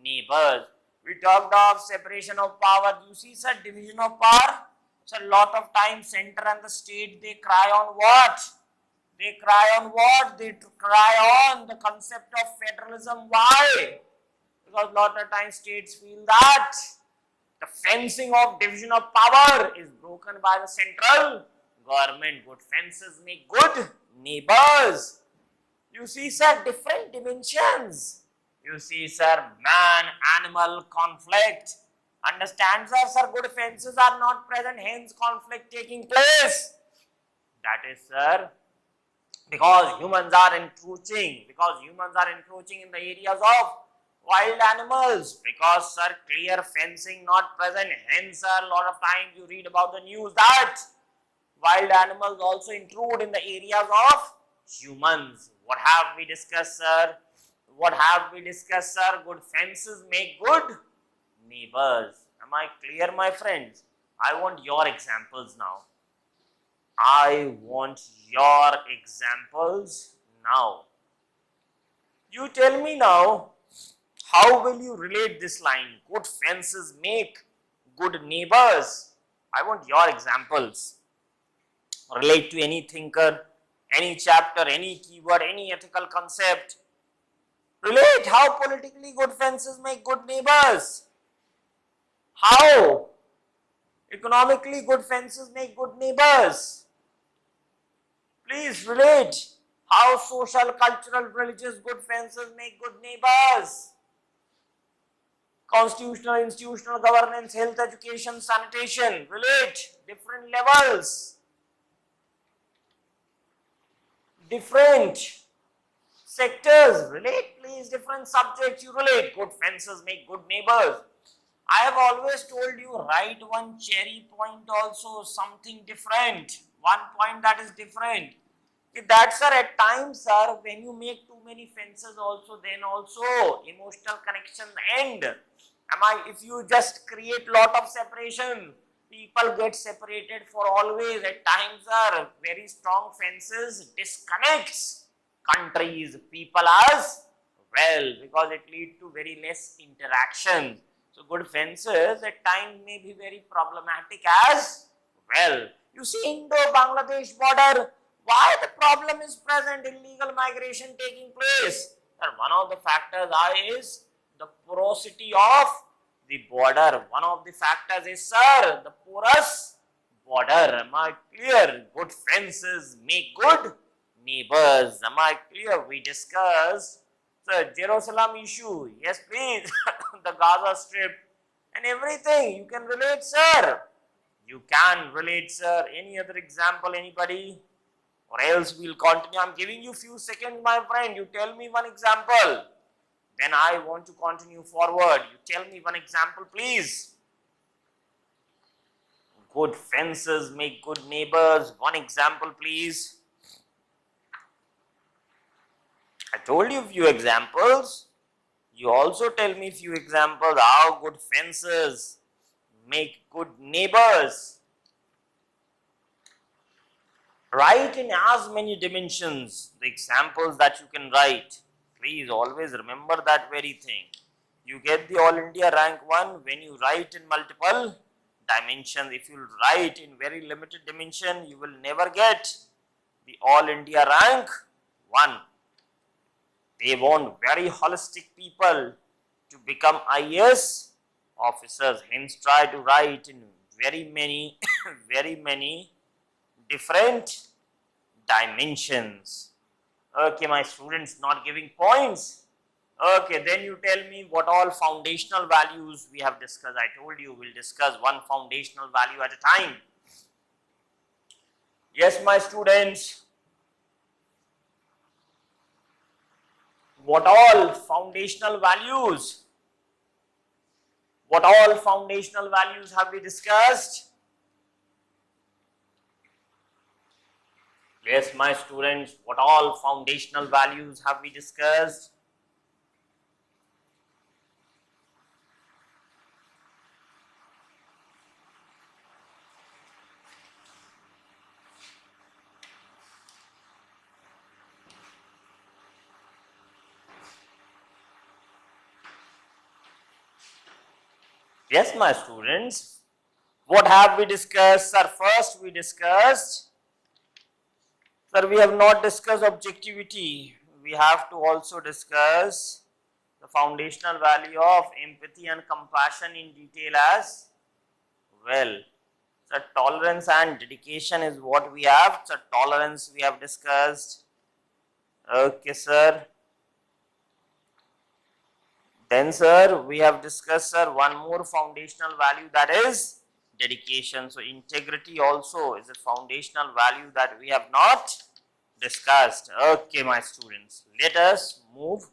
neighbors. We talked of separation of power. You see, sir, division of power. So, a lot of times center and the state, they cry on what? They cry on what? They cry on the concept of federalism. Why? Because a lot of times states feel that the fencing of division of power is broken by the central government. Good fences make good neighbors. You see, sir, different dimensions. You see, sir, man-animal conflict. Understand, sir, good fences are not present, hence conflict taking place. That is, sir, because humans are encroaching in the areas of wild animals. Because, sir, clear fencing not present, hence, sir, a lot of times you read about the news that wild animals also intrude in the areas of humans. What have we discussed, sir? What have we discussed, sir? Good fences make good neighbors. Am I clear, my friends? I want your examples now. I want your examples now. You tell me now, how will you relate this line? Good fences make good neighbors. I want your examples. Relate to any thinker, any chapter, any keyword, any ethical concept. Relate how politically good fences make good neighbors. How economically good fences make good neighbors. Please relate how social, cultural, religious good fences make good neighbors. Constitutional, institutional governance, health, education, sanitation. Relate different levels. Different sectors. Relate please different subjects you relate. Good fences make good neighbors. I have always told you, write one cherry point also, something different. One point that is different. That sir, at times sir, when you make too many fences also, then also emotional connection end. If you just create lot of separation, people get separated for always. At times sir, very strong fences disconnects countries, people as well, because it leads to very less interaction. So good fences at times may be very problematic as well. You see Indo-Bangladesh border, why the problem is present, illegal migration taking place? And one of the factors is the porosity of the border. One of the factors is, sir, the porous border. Am I clear? Good fences make good neighbors. Am I clear? We discussed the Jerusalem issue. Yes, please. The Gaza Strip and everything. You can relate, sir. You can relate, sir. Any other example, anybody? Or else we'll continue. I'm giving you few seconds, my friend. You tell me one example. Then I want to continue forward. You tell me one example, please. Good fences make good neighbors. One example, please. I told you a few examples. You also tell me a few examples how good fences make good neighbors. Write in as many dimensions the examples that you can write. Please always remember that very thing. You get the All India rank 1 when you write in multiple dimensions. If you write in very limited dimension, you will never get the All India rank 1. They want very holistic people to become IAS officers. Hence, try to write in very many, very many different dimensions. Okay, my students not giving points. Okay, then you tell me what all foundational values we have discussed. I told you we'll discuss one foundational value at a time. Yes, my students. What all foundational values? What all foundational values have we discussed? Yes, my students, what all foundational values have we discussed? Yes, my students, what have we discussed? Sir, first we discussed, sir, we have not discussed objectivity. We have to also discuss the foundational value of empathy and compassion in detail as well. So, tolerance and dedication is what we have. So, tolerance we have discussed. Okay, sir. Then, sir, we have discussed, sir, one more foundational value, that is dedication. So, integrity also is a foundational value that we have not discussed. Okay, my students, let us move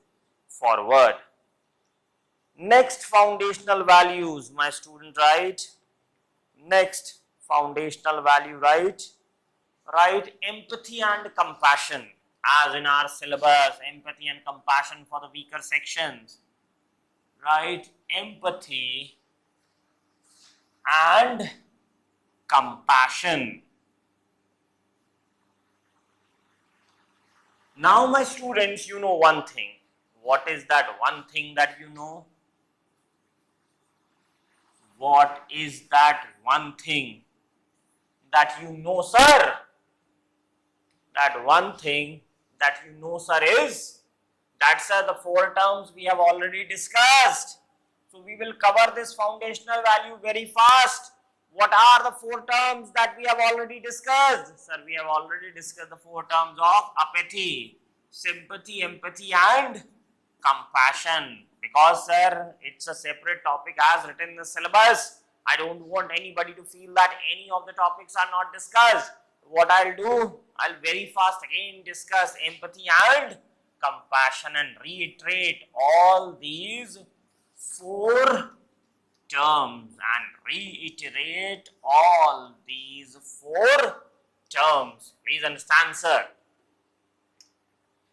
forward. Next foundational values, my student, right? Next foundational value, right? Write empathy and compassion, as in our syllabus, empathy and compassion for the weaker sections. Write empathy and compassion. Now, my students, you know one thing. What is that one thing that you know? What is that one thing that you know, sir? That one thing that you know, sir, is That's the four terms we have already discussed. So we will cover this foundational value very fast. What are the four terms that we have already discussed? Sir, we have already discussed the four terms of apathy, sympathy, empathy and compassion. Because sir, it's a separate topic as written in the syllabus. I don't want anybody to feel that any of the topics are not discussed. What I'll do, I'll very fast again discuss empathy and compassion and reiterate all these four terms and reiterate all these four terms. Please understand, sir.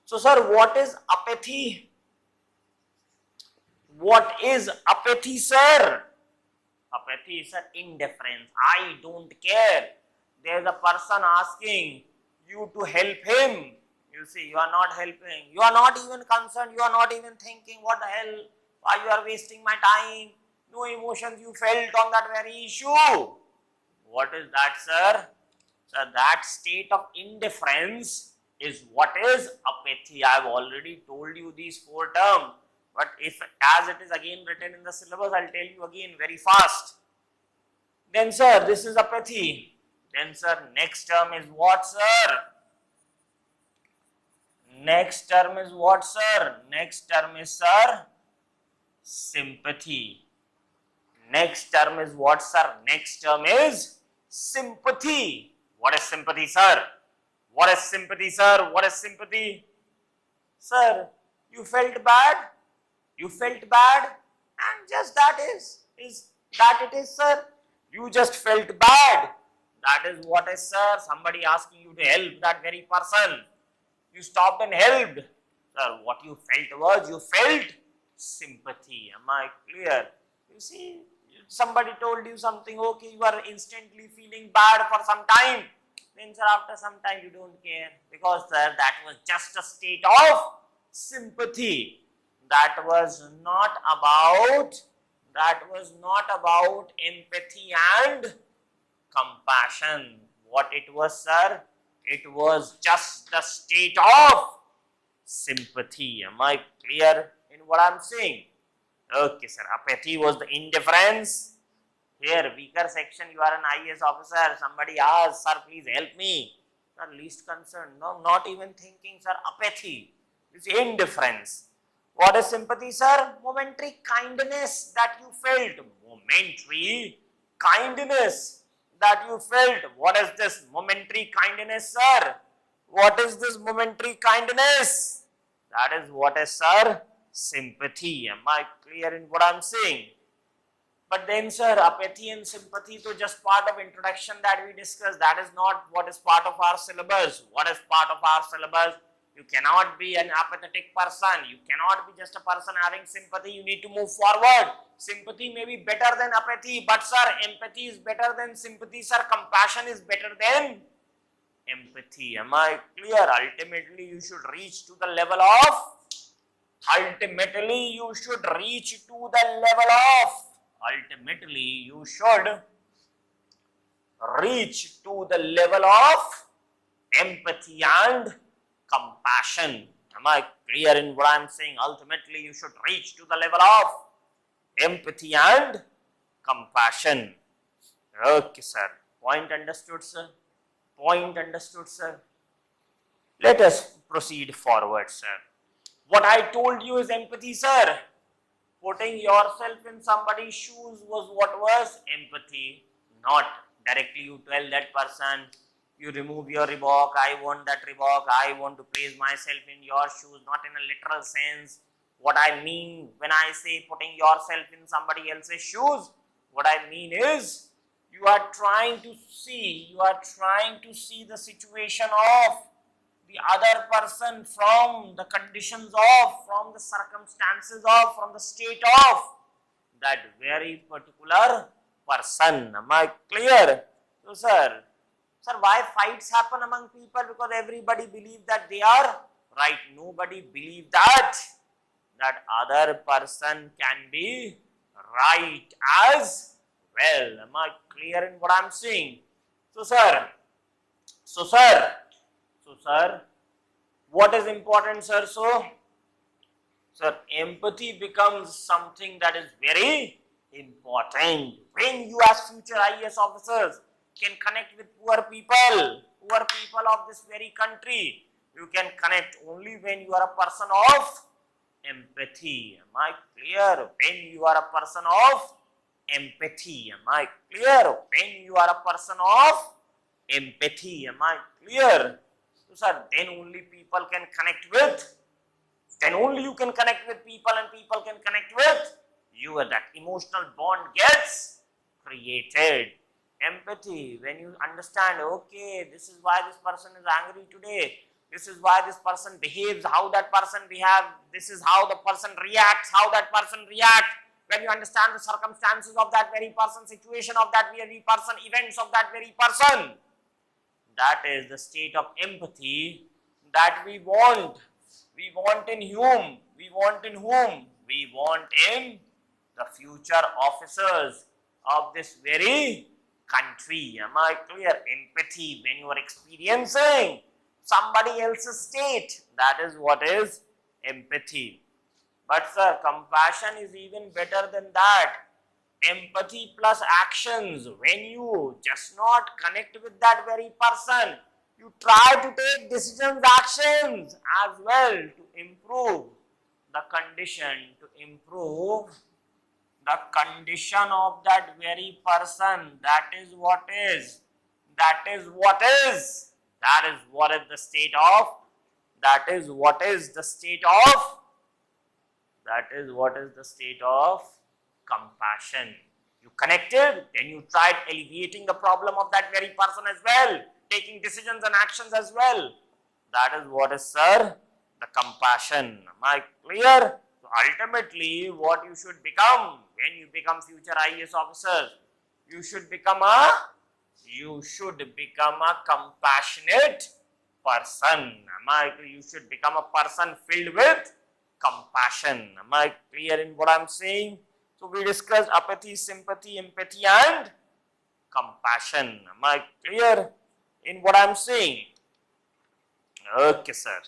So, sir, what is apathy? What is apathy, sir? Apathy is an indifference. I don't care. There's a person asking you to help him. You see, you are not helping. You are not even concerned. You are not even thinking, what the hell? Why you are wasting my time? No emotions you felt on that very issue. What is that, sir? Sir, that state of indifference is what is apathy. I have already told you these four terms. But if as it is again written in the syllabus, I'll tell you again very fast. Then, sir, this is apathy. Then, sir, next term is what, sir? Next term is what, sir? Next term is, sir, sympathy. Next term is what, sir? Next term is sympathy. What is sympathy, sir? What is sympathy, sir? What is sympathy? Sir, you felt bad? You felt bad? And just that is that it is, sir? You just felt bad. That is what is, sir? Somebody asking you to help that very person. You stopped and helped. Sir, what you felt was, you felt sympathy. Am I clear? You see, somebody told you something, okay, you are instantly feeling bad for some time. Then, sir, after some time you don't care. Because, sir, that was just a state of sympathy. That was not about empathy and compassion. What it was, sir? It was just the state of sympathy. Am I clear in what I am saying? Okay, sir. Apathy was the indifference. Here, weaker section, you are an IAS officer. Somebody asks, sir, please help me. Sir, least concern. No, not even thinking, sir. Apathy is indifference. What is sympathy, sir? Momentary kindness that you felt. Momentary kindness that you felt. What is this momentary kindness, sir? What is this momentary kindness? That is what is, sir? Sympathy. Am I clear in what I am saying? But then, sir, apathy and sympathy to just part of introduction that we discussed. That is not what is part of our syllabus. What is part of our syllabus? You cannot be an apathetic person. You cannot be just a person having sympathy. You need to move forward. Sympathy may be better than apathy, but sir, empathy is better than sympathy, sir. Compassion is better than empathy. Am I clear? Ultimately, you should reach to the level of empathy and compassion. Am I clear in what I am saying? Ultimately, you should reach to the level of empathy and compassion. Okay, sir. Point understood, sir? Point understood, sir? Let us proceed forward, sir. What I told you is empathy, sir. Putting yourself in somebody's shoes was what was empathy. Not directly you tell that person, you remove your Reebok, I want that Reebok, I want to place myself in your shoes, not in a literal sense. What I mean when I say putting yourself in somebody else's shoes, what I mean is you are trying to see the situation of the other person from the conditions of, from the circumstances of, from the state of that very particular person. Am I clear? So, sir, why fights happen among people? Because everybody believes that they are right. Nobody believes that other person can be right as well. Am I clear in what I am saying? So, sir, what is important, sir? So, So empathy becomes something that is very important. When you as future IAS officers can connect with poor people of this very country, you can connect only when you are a person of empathy. Am I clear? When you are a person of empathy. Am I clear? When you are a person of empathy. Am I clear? So sir, then only people can connect with, then only you can connect with people and people can connect with you, and that emotional bond gets created. Empathy, when you understand, okay, this is why this person is angry today, this is why this person behaves, how that person behaves, this is how the person reacts, how that person reacts. When you understand the circumstances of that very person, situation of that very person, events of that very person, that is the state of empathy that we want. We want in whom? We want in whom? We want in the future officers of this very country. Am I clear? Empathy, when you are experiencing somebody else's state, that is what is empathy. But sir, compassion is even better than that. Empathy plus actions, when you just not connect with that very person, you try to take decisions, actions as well to improve the condition, to improve the condition of that very person. That is what is, that is what is, that is what is the state of, that is what is the state of, that is what is the state of compassion. You connected, then you tried alleviating the problem of that very person as well, taking decisions and actions as well. That is what is, sir, the compassion. Am I clear? So ultimately, what you should become when you become future IAS officers, you should become a compassionate person. Am I clear? You should become a person filled with compassion. Am I clear in what I am saying? So we discussed apathy, sympathy, empathy and compassion. Am I clear in what I am saying? Okay, sir.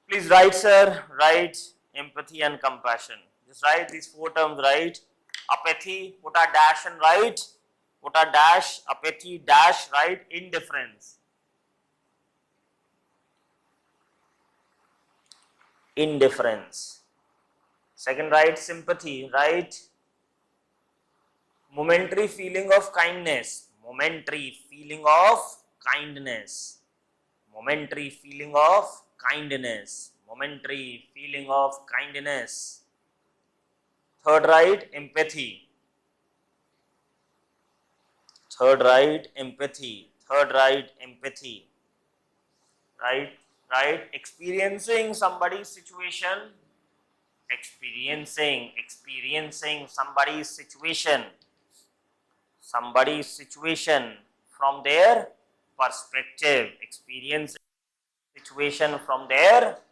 Please write, sir. Write empathy and compassion. Just write these four terms, right? Apathy, put a dash and write. Put a dash, apathy, dash, write indifference. Indifference. Second, write sympathy, right? Momentary feeling of kindness. Momentary feeling of kindness. Momentary feeling of kindness. Momentary feeling of kindness. Third, write empathy. Third, write empathy. Third, write empathy. Right? Right? Experiencing somebody's situation. Experiencing somebody's situation from their perspective, experience situation from their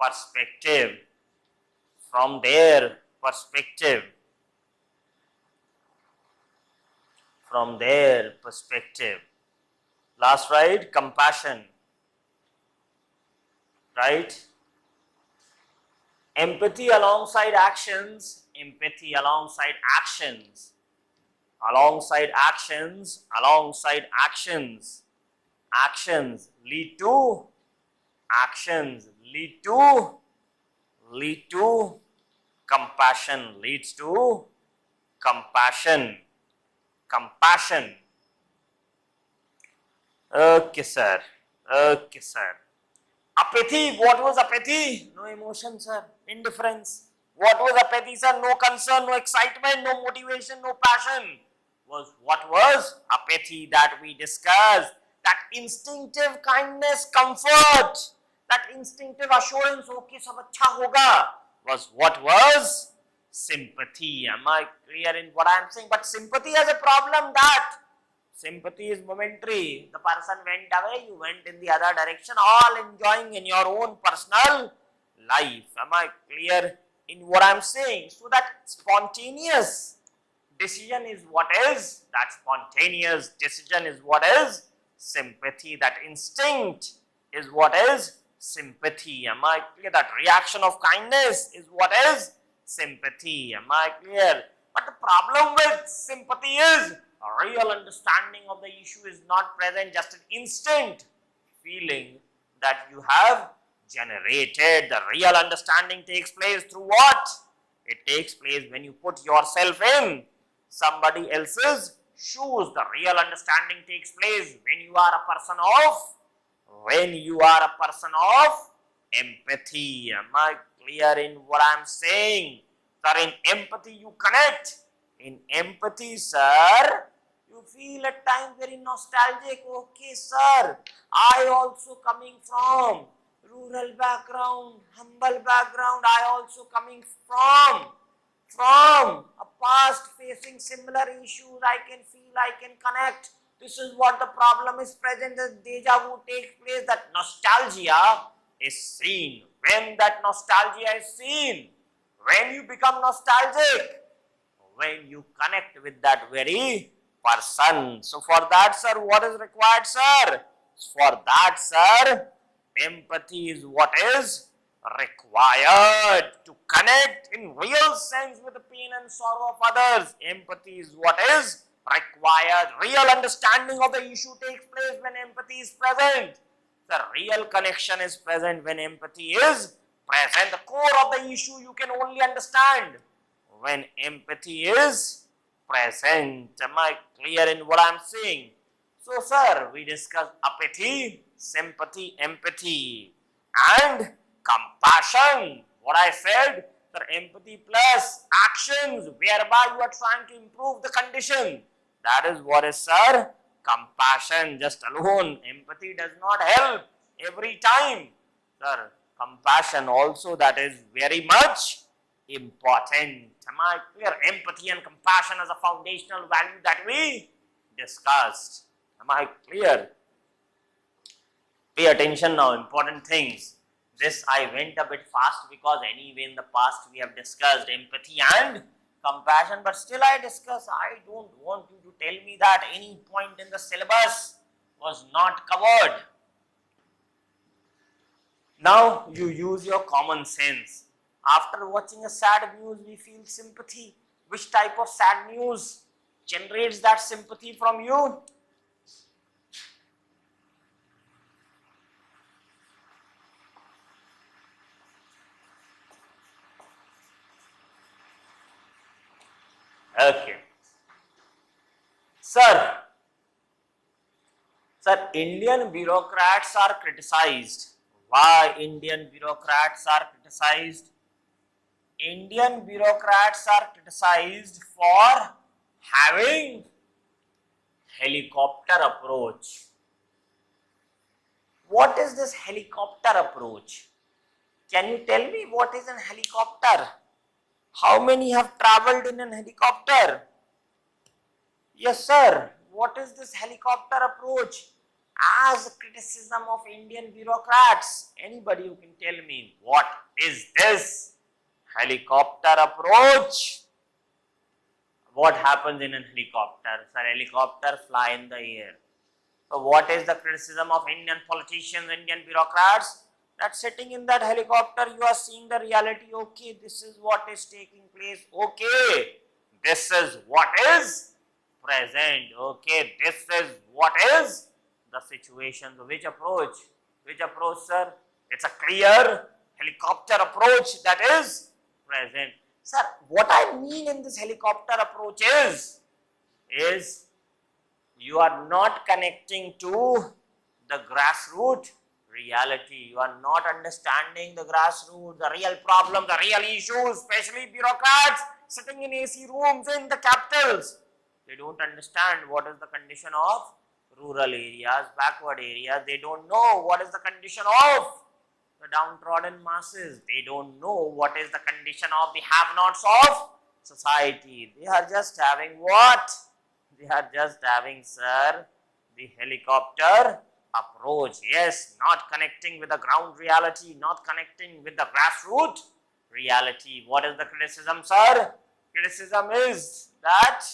perspective, Last, right? Compassion, right? Empathy alongside actions, actions lead to compassion, leads to compassion. Okay, sir. Apathy, what was apathy? No emotion, sir. Indifference. What was apathy, sir? No concern, no excitement, no motivation, no passion. What was apathy that we discussed? That instinctive kindness, comfort, that instinctive assurance, okay, sab acha hoga, was what was sympathy. Am I clear in what I am saying? But sympathy has a problem that sympathy is momentary. The person went away, you went in the other direction, all enjoying in your own personal life. Am I clear in what I am saying? So that spontaneous decision is what is, sympathy. That instinct is what is sympathy. Am I clear? That reaction of kindness is what is sympathy. Am I clear? But the problem with sympathy is a real understanding of the issue is not present, just an instant feeling that you have generated. The real understanding takes place through what? It takes place when you put yourself in somebody else's shoes. The real understanding takes place when you are a person of empathy. Am I clear in what I am saying? Sir, in empathy you connect. In empathy, sir, you feel at times very nostalgic. Okay, sir, I also coming from rural background, humble background. I also coming from a past facing similar issues. I can feel, I can connect. This is what the problem is present. The deja vu takes place. That nostalgia is seen. When that nostalgia is seen, when you become nostalgic, when you connect with that very person. So for that, sir, what is required, sir? For that, sir, empathy is what is required to connect in real sense with the pain and sorrow of others. Empathy is what is required. Real understanding of the issue takes place when empathy is present. The real connection is present when empathy is present. The core of the issue you can only understand when empathy is present. Am I clear in what I am saying? So, sir, we discussed apathy, sympathy, empathy, and compassion. What I said, sir, empathy plus actions whereby you are trying to improve the condition. That is what is, sir, compassion. Just alone, empathy does not help every time. Sir, compassion also, that is very much important. Am I clear? Empathy and compassion as a foundational value that we discussed. Am I clear? Pay attention now, important things. This I went a bit fast because anyway in the past we have discussed empathy and compassion, but still I discuss. I don't want you to tell me that any point in the syllabus was not covered. Now you use your common sense. After watching a sad news, we feel sympathy. Which type of sad news generates that sympathy from you? Okay. Sir, Indian bureaucrats are criticized. Why Indian bureaucrats are criticized? Indian bureaucrats are criticized for having helicopter approach. What is this helicopter approach? Can you tell me what is a helicopter? How many have traveled in a helicopter? Yes, sir. What is this helicopter approach? As a criticism of Indian bureaucrats, anybody who can tell me what is this helicopter approach? What happens in a helicopter? Sir, helicopter fly in the air. So what is the criticism of Indian politicians, Indian bureaucrats? That sitting in that helicopter, you are seeing the reality. Okay, this is what is taking place. Okay, this is what is present. Okay, this is what is the situation. So which approach? Which approach, sir? It's a clear helicopter approach that is present. Sir, what I mean in this helicopter approach is you are not connecting to the grassroots reality. You are not understanding the grassroots, the real problem, the real issues, especially bureaucrats sitting in AC rooms in the capitals. They don't understand what is the condition of rural areas, backward areas. They don't know what is the condition of the downtrodden masses. They don't know what is the condition of the have-nots of society. They are just having what? They are just having, sir, the helicopter approach. Yes, not connecting with the ground reality, not connecting with the grassroots reality. What is the criticism, sir? Criticism is that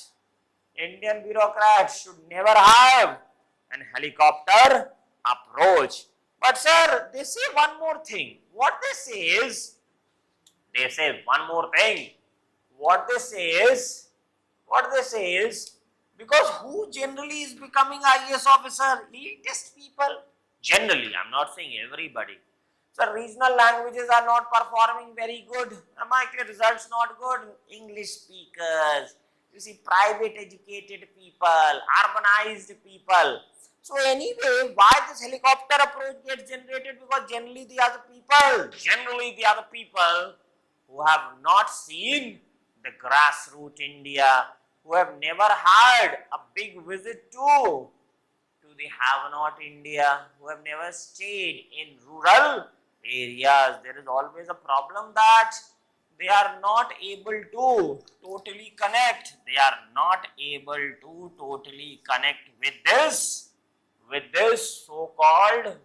Indian bureaucrats should never have an helicopter approach. But sir, they say one more thing. What they say is, they say one more thing. What they say is, because who generally is becoming IAS officer? Elitist people. Generally, I'm not saying everybody. So regional languages are not performing very good. My results not good. English speakers, you see, private educated people, urbanized people. So anyway, why this helicopter approach gets generated? Because generally they are the people who have not seen the grassroots India, who have never had a big visit to the have-not India, who have never stayed in rural areas. There is always a problem that they are not able to totally connect. They are not able to totally connect with this so-called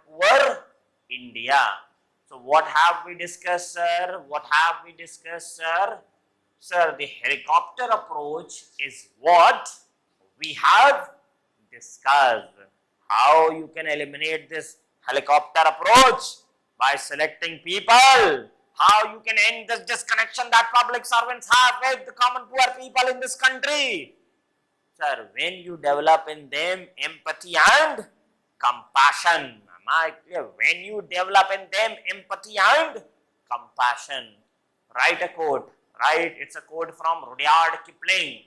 poor India. So what have we discussed, sir? Sir, the helicopter approach is what we have discussed. How you can eliminate this helicopter approach? By selecting people. How you can end this disconnection that public servants have with the common poor people in this country? Sir, when you develop in them empathy and compassion. Am I clear? When you develop in them empathy and compassion. Write a quote. Right? It's a quote from Rudyard Kipling.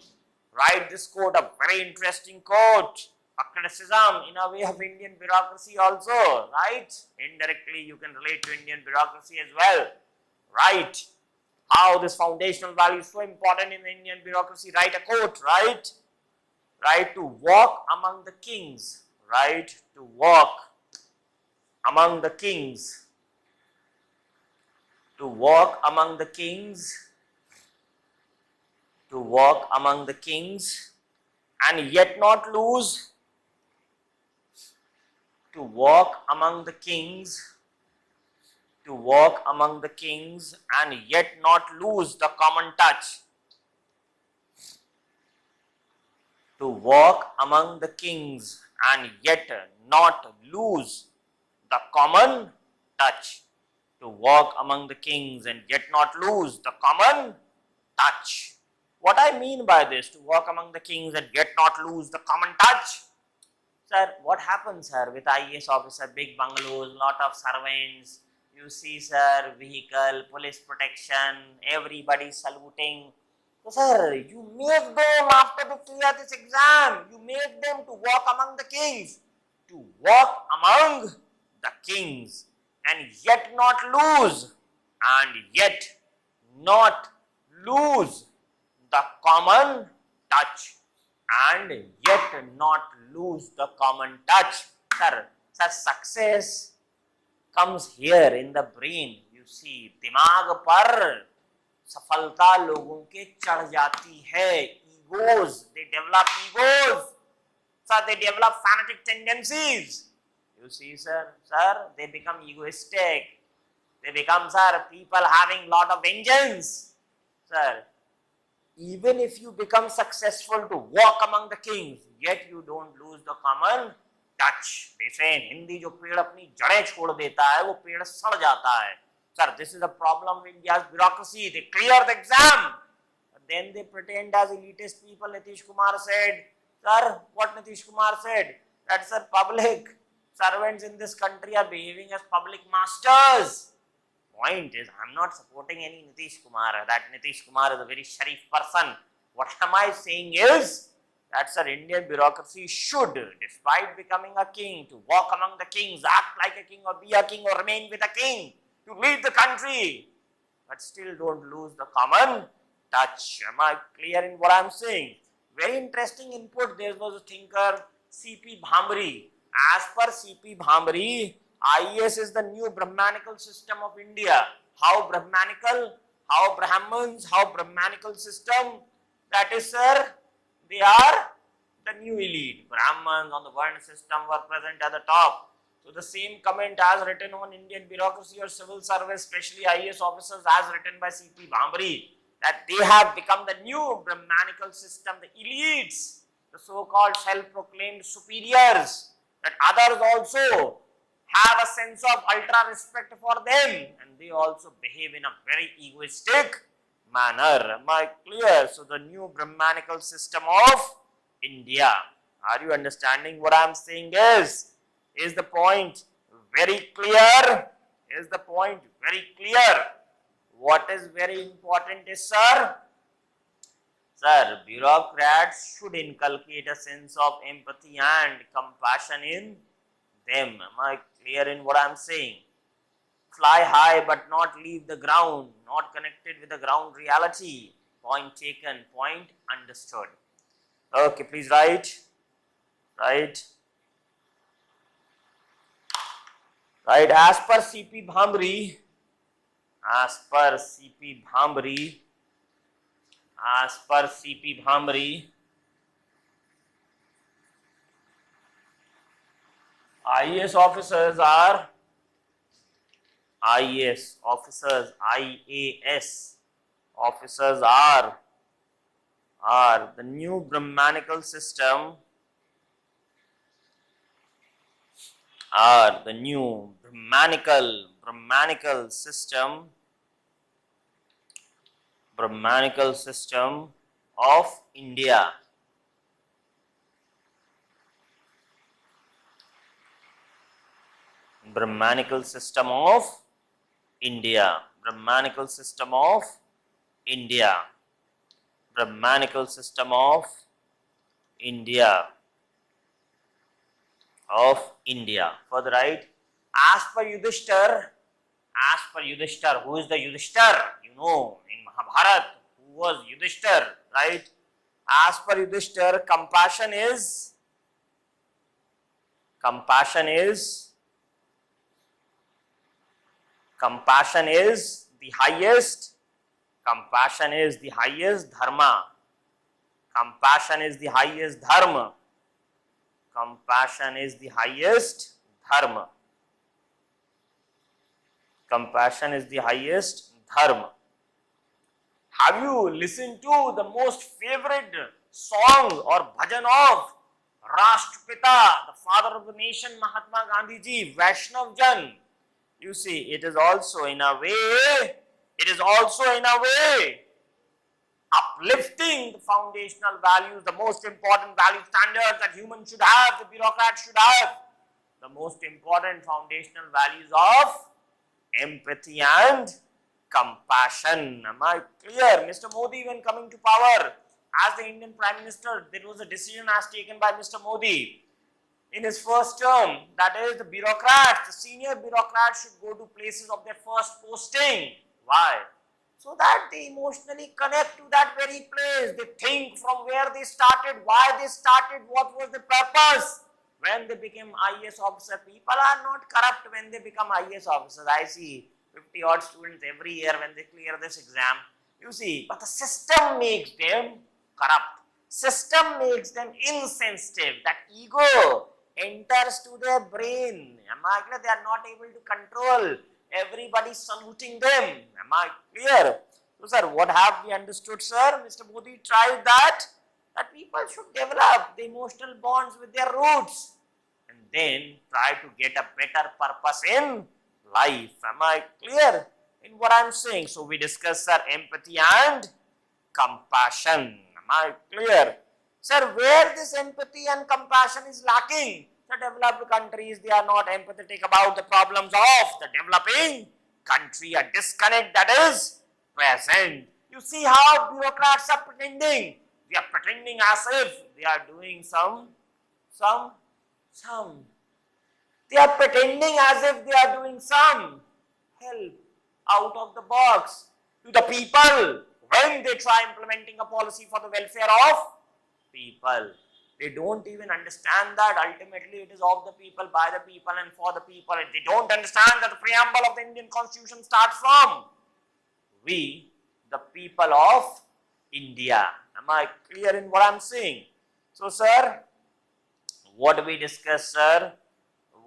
Write this quote, a very interesting quote. A criticism in a way of Indian bureaucracy also. Right? Indirectly you can relate to Indian bureaucracy as well. Right? How this foundational value is so important in the Indian bureaucracy. Write a quote. Right? Right, to walk among the kings, right, to walk among the kings, to walk among the kings, to walk among the kings, and yet not lose, to walk among the kings, to walk among the kings, and yet not lose the common touch. To walk among the kings and yet not lose the common touch. To walk among the kings and yet not lose the common touch. What I mean by this, to walk among the kings and yet not lose the common touch? Sir, what happens, sir, with IAS officer, big bungalows, lot of servants, you see, sir, vehicle, police protection, everybody saluting. So, sir, you make them after they clear this exam, you make them to walk among the kings, to walk among the kings, and yet not lose, the common touch, and yet not lose the common touch. Sir, success comes here in the brain, you see, दिमाग पर सफलता लोगों के चढ़ जाती है. Egos, they develop egos. Sir, they develop fanatic tendencies. You see, sir, they become egoistic. They become, sir, people having lot of vengeance. Sir, even if you become successful to walk among the kings, yet you don't lose the common touch. They say in Hindi, जो पेड़ अपनी जड़ें छोड़ देता है, वो पेड़ सड़ जाता है. Sir, this is the problem with India's bureaucracy. They clear the exam, then they pretend as elitist people. Nitish Kumar said, sir, what Nitish Kumar said? That, sir, public servants in this country are behaving as public masters. Point is, I'm not supporting any Nitish Kumar. That Nitish Kumar is a very sharif person. What am I saying is that, sir, Indian bureaucracy should, despite becoming a king, to walk among the kings, act like a king or be a king or remain with a king, to lead the country, but still don't lose the common touch. Am I clear in what I'm saying? Very interesting input. There was a thinker, C.P. Bhamri. As per C.P. Bhamri, IAS is the new Brahmanical system of India. How Brahmanical? How Brahmins? How Brahmanical system? That is, sir, they are the new elite. Brahmins on the Varna system were present at the top. So the same comment as written on Indian bureaucracy or civil service, especially IAS officers, as written by C.P. Bhamri, that they have become the new Brahmanical system, the elites, the so-called self-proclaimed superiors, that others also have a sense of ultra respect for them and they also behave in a very egoistic manner. Am I clear? So the new Brahmanical system of India. Are you understanding what I am saying? Is the point very clear? Is the point very clear? What is very important is, sir, bureaucrats should inculcate a sense of empathy and compassion in them. Am I clear in what I am saying? Fly high but not leave the ground, not connected with the ground reality. Point taken, point understood. Okay, please write. Right. As per C.P. Bhamri, as per C.P. Bhamri, IAS officers are the new Brahmanical system, Brahmanical system of India. Brahmanical system of India. Brahmanical system of India. Brahmanical system of India. Further, right? As per Yudhishthir, who is the Yudhishthir? You know, in Mahabharata, who was Yudhishthir, right? As per Yudhishthir, compassion is the highest. Compassion is the highest dharma. Compassion is the highest dharma. Compassion is the highest dharma. Compassion is the highest dharma. Have you listened to the most favorite song or bhajan of Rashtrapita, the father of the nation, Mahatma Gandhi ji, Vaishnav Jan? You see, it is also in a way uplifting the foundational values, the most important value standards that humans should have, the bureaucrats should have, the most important foundational values of empathy and compassion. Am I clear? Mr. Modi, when coming to power as the Indian Prime Minister, there was a decision as taken by Mr. Modi in his first term, that is the bureaucrats, the senior bureaucrats should go to places of their first posting. Why? So that they emotionally connect to that very place. They think from where they started, why they started, what was the purpose. When they became IAS officer, people are not corrupt when they become IAS officers. I see 50 odd students every year when they clear this exam. You see, but the system makes them corrupt. System makes them insensitive. That ego enters to their brain. Am I clear? They are not able to control. Everybody saluting them. Am I clear? So, sir, what have we understood, sir? Mr. Modi tried that people should develop the emotional bonds with their roots and then try to get a better purpose in life. Am I clear in what I am saying? So, we discussed, sir, empathy and compassion. Am I clear? Sir, where this empathy and compassion is lacking, the developed countries, they are not empathetic about the problems of the developing country. A disconnect that is present. You see how bureaucrats are pretending. They are pretending as if they are doing some. They are pretending as if they are doing some help out of the box to the people when they try implementing a policy for the welfare of people. They don't even understand that ultimately it is of the people, by the people and for the people. And they don't understand that the preamble of the Indian Constitution starts from we, the people of India. Am I clear in what I am saying? So, sir, what we discuss, sir?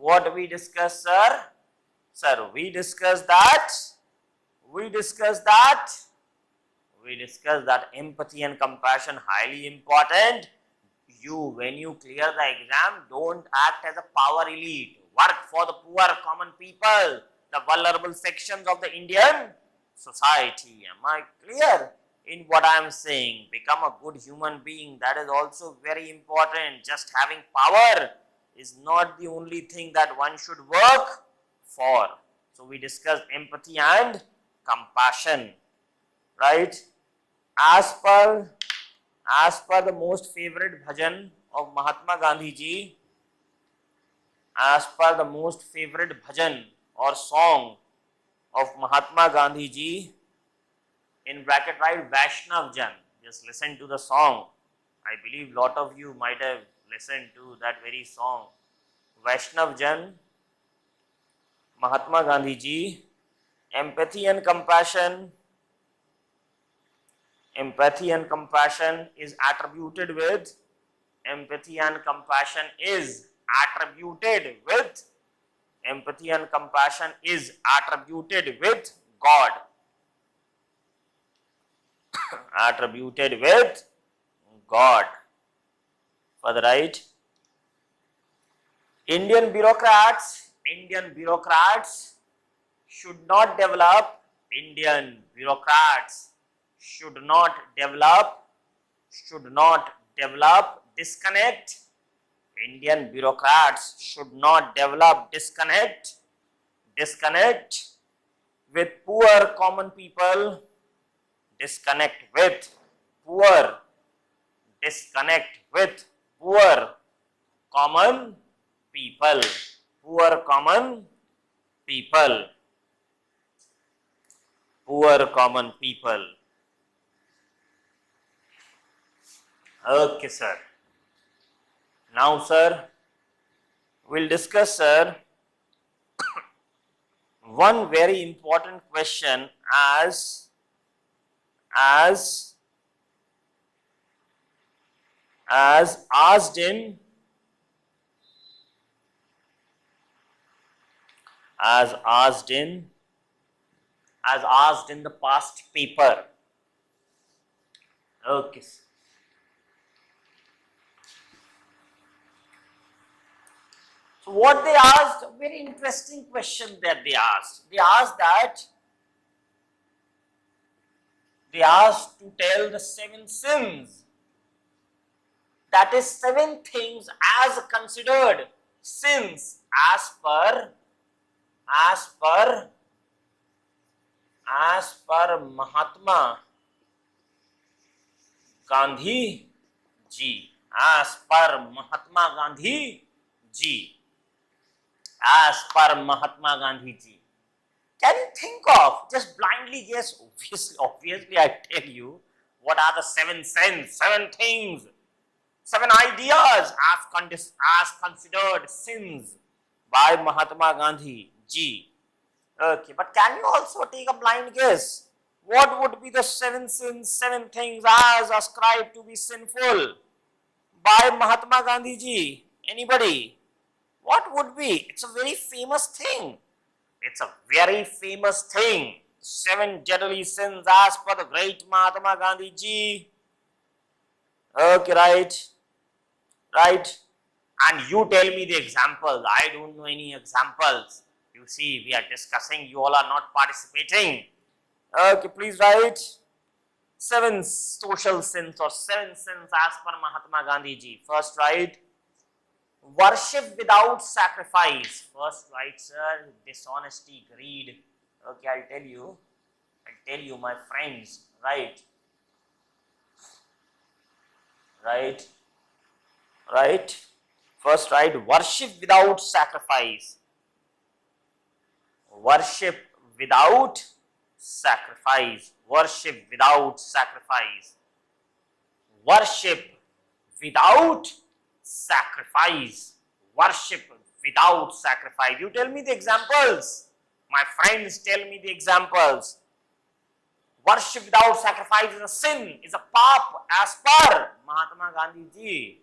We discuss that empathy and compassion highly important. you, when you clear the exam, don't act as a power elite. Work for the poor common people, the vulnerable sections of the Indian society. Am I clear in what I am saying? Become a good human being. That is also very important. Just having power is not the only thing that one should work for. So we discussed empathy and compassion, right? As per the most favorite bhajan of Mahatma Gandhi ji, as per the most favorite bhajan or song of Mahatma Gandhi ji, in bracket write Vaishnav Jan. Just listen to the song. I believe lot of you might have listened to that very song. Vaishnav Jan, Mahatma Gandhi ji, empathy and compassion is attributed with God. Attributed with God. Further, right? Indian bureaucrats should not develop disconnect. Indian bureaucrats should not develop disconnect with poor common people. Disconnect with poor common people. Okay, sir. Now, sir, we'll discuss, sir, one very important question as asked in the past paper. Okay. So what they asked, a very interesting question that they asked. They asked to tell the 7 sins. That is 7 things as considered sins as per Mahatma Gandhi ji. As per Mahatma Gandhi ji. Can you think of, just blindly guess, obviously I tell you, what are the 7 sins, 7 things, 7 ideas as considered sins by Mahatma Gandhi ji. Okay, but can you also take a blind guess? What would be the 7 sins, 7 things as ascribed to be sinful by Mahatma Gandhi ji? Anybody? What would be? It's a very famous thing. 7 deadly sins as per the great Mahatma Gandhi ji. Okay, right. And you tell me the examples. I don't know any examples. You see, we are discussing. You all are not participating. Okay, please write 7 social sins or 7 sins as per Mahatma Gandhi ji. First, write worship without sacrifice. First, write, sir, dishonesty, greed. Okay, I'll tell you, my friends. Right. First, write worship without sacrifice. Worship without sacrifice. Worship without sacrifice. Worship without sacrifice. Worship without sacrifice. You tell me the examples. My friends, tell me the examples. Worship without sacrifice is a sin, is a pap as per Mahatma Gandhi ji.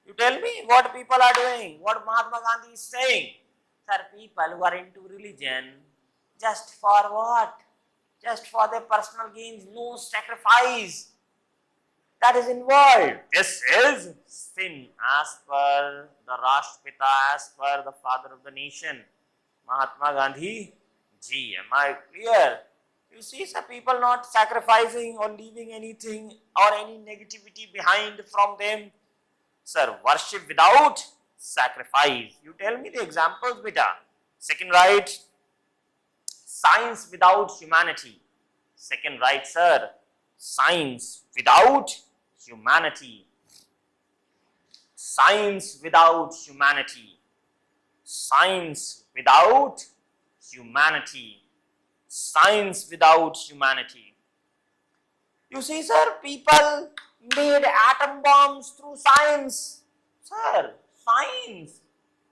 You tell me what people are doing, what Mahatma Gandhi is saying. Sir, people who are into religion, just for what? Just for their personal gains, no sacrifice. that is involved. This is sin as per the Rashtrapita, as per the father of the nation, Mahatma Gandhi ji. Am I clear? You see, some people not sacrificing or leaving anything or any negativity behind from them. Sir, worship without sacrifice. You tell me the examples, beta. Second right, science without humanity. Second right, sir, science without humanity. Science without humanity. Science without humanity. Science without humanity. You see, sir, people made atom bombs through science. Sir, science.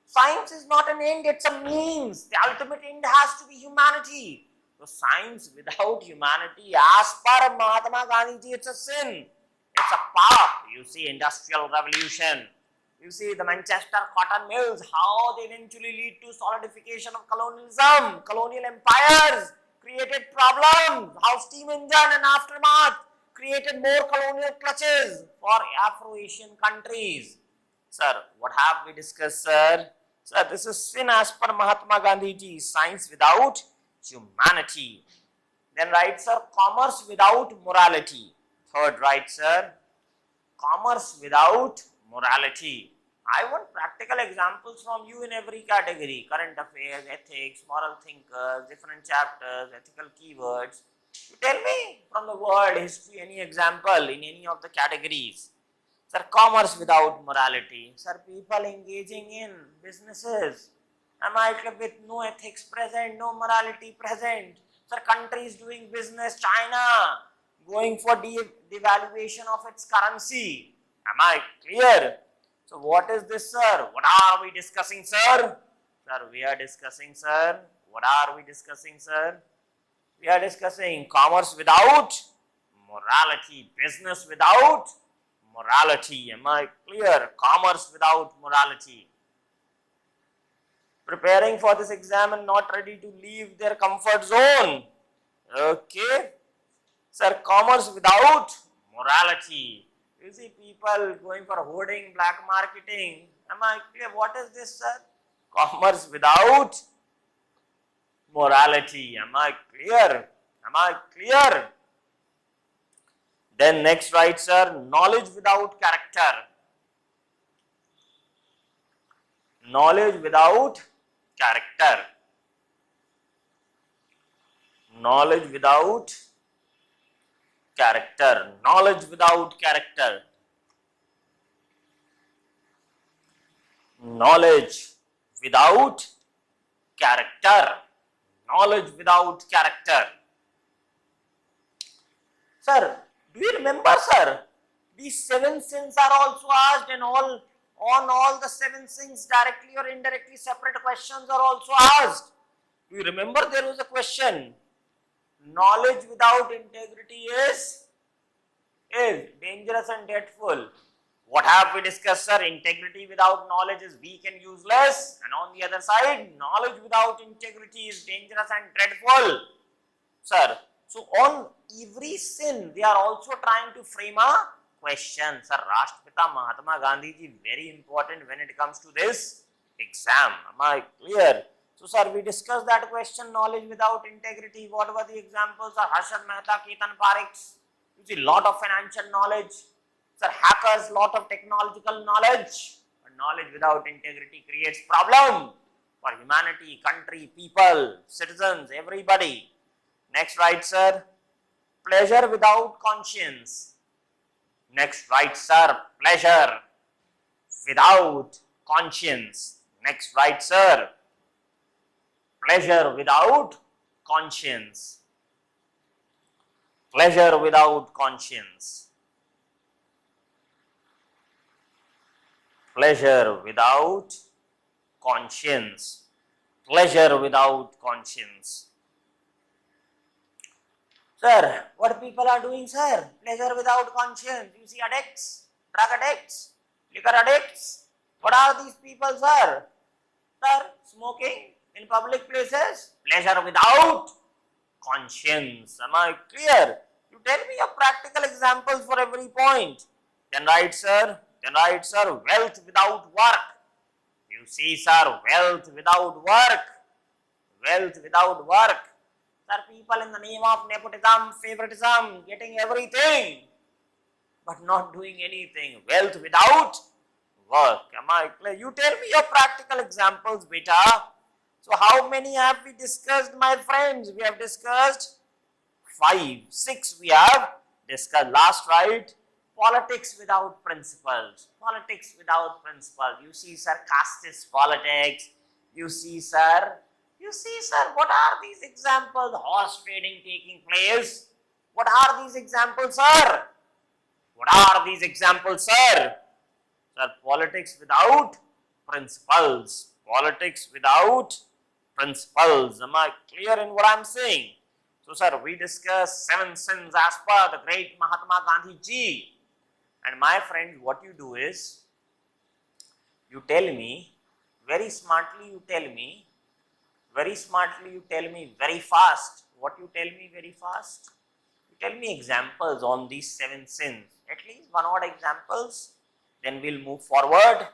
Science is not an end, it's a means. The ultimate end has to be humanity. So science without humanity, as per Mahatma Gandhi, it's a sin. It's a path. You see, industrial revolution. You see, the Manchester cotton mills, how they eventually lead to solidification of colonialism. Colonial empires created problems. How steam engine and aftermath created more colonial clutches for Afro-Asian countries. Sir, what have we discussed, sir? Sir, this is sin as per Mahatma Gandhi ji. Science without humanity. Then right, sir, commerce without morality. Third right, sir, commerce without morality. I want practical examples from you in every category. Current affairs, ethics, moral thinkers, different chapters, ethical keywords. You tell me from the world, history, any example in any of the categories. Sir, commerce without morality. Sir, people engaging in businesses. Am I with no ethics present, no morality present? Sir, countries doing business, China going for devaluation of its currency. Am I clear? So what is this, sir? What are we discussing, sir? Sir, we are discussing, sir. What are we discussing, sir? We are discussing commerce without morality, business without morality. Am I clear? Commerce without morality. Preparing for this exam and not ready to leave their comfort zone. Okay. Sir, commerce without morality. You see people going for hoarding, black marketing. Am I clear? What is this, sir? Commerce without morality. Am I clear? Am I clear? Then next right, sir, knowledge without character. Knowledge without character. Knowledge without character. Knowledge without character. Knowledge without character. Knowledge without character. Sir, do you remember, sir? These 7 sins are also asked, and on all the 7 sins, directly or indirectly, separate questions are also asked. Do you remember there was a question? Knowledge without integrity is dangerous and dreadful. What have we discussed, sir? Integrity without knowledge is weak and useless. And on the other side, knowledge without integrity is dangerous and dreadful. Sir, so on every sin, they are also trying to frame a question. Sir, Rashtrapita Mahatma Gandhi ji, very important when it comes to this exam. Am I clear? So, sir, we discussed that question, knowledge without integrity. What were the examples? Sir, Harshad Mehta, Ketan Parikh's. You see, lot of financial knowledge. Sir, hackers, lot of technological knowledge. But knowledge without integrity creates problem for humanity, country, people, citizens, everybody. Next right, sir, pleasure without conscience. Next right, sir, pleasure without conscience. Next right, sir, pleasure without conscience. Pleasure without conscience. Pleasure without conscience. Pleasure without conscience. Sir, what people are doing, sir? Pleasure without conscience. You see addicts, drug addicts, liquor addicts. What are these people, sir? Sir, smoking in public places, pleasure without conscience. Am I clear? You tell me a practical example for every point. Then write, sir, wealth without work. You see, sir, wealth without work. Wealth without work. Sir, people in the name of nepotism, favoritism, getting everything, but not doing anything. Wealth without work. Am I clear? You tell me your practical examples, beta. So how many have we discussed, my friends? We have discussed 5, 6 we have discussed. Last, right? Politics without principles. Politics without principles. You see, sir, casteist politics. You see, sir, what are these examples? Horse trading taking place. What are these examples, sir? What are these examples, sir? Sir, politics without principles. Politics without principles. Am I clear in what I am saying? So, sir, we discuss 7 sins as per the great Mahatma Gandhi ji. And my friends, what you do is, you tell me, very smartly you tell me, very fast. What you tell me very fast? You tell me examples on these 7 sins. At least 1 odd examples. Then we'll move forward.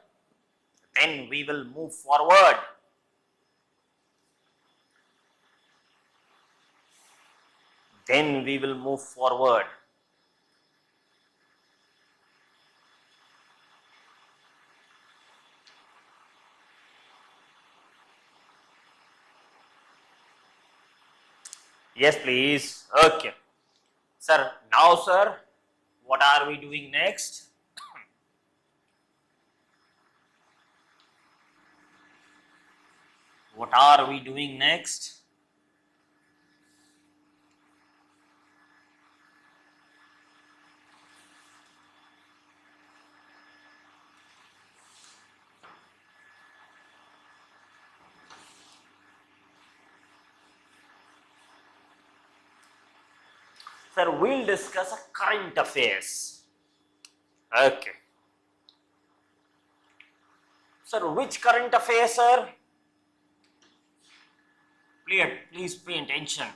Yes, please. Okay. Sir, now, sir, what are we doing next? What are we doing next? Sir, we'll discuss a current affairs. Okay. Sir, which current affairs, sir? Please pay attention.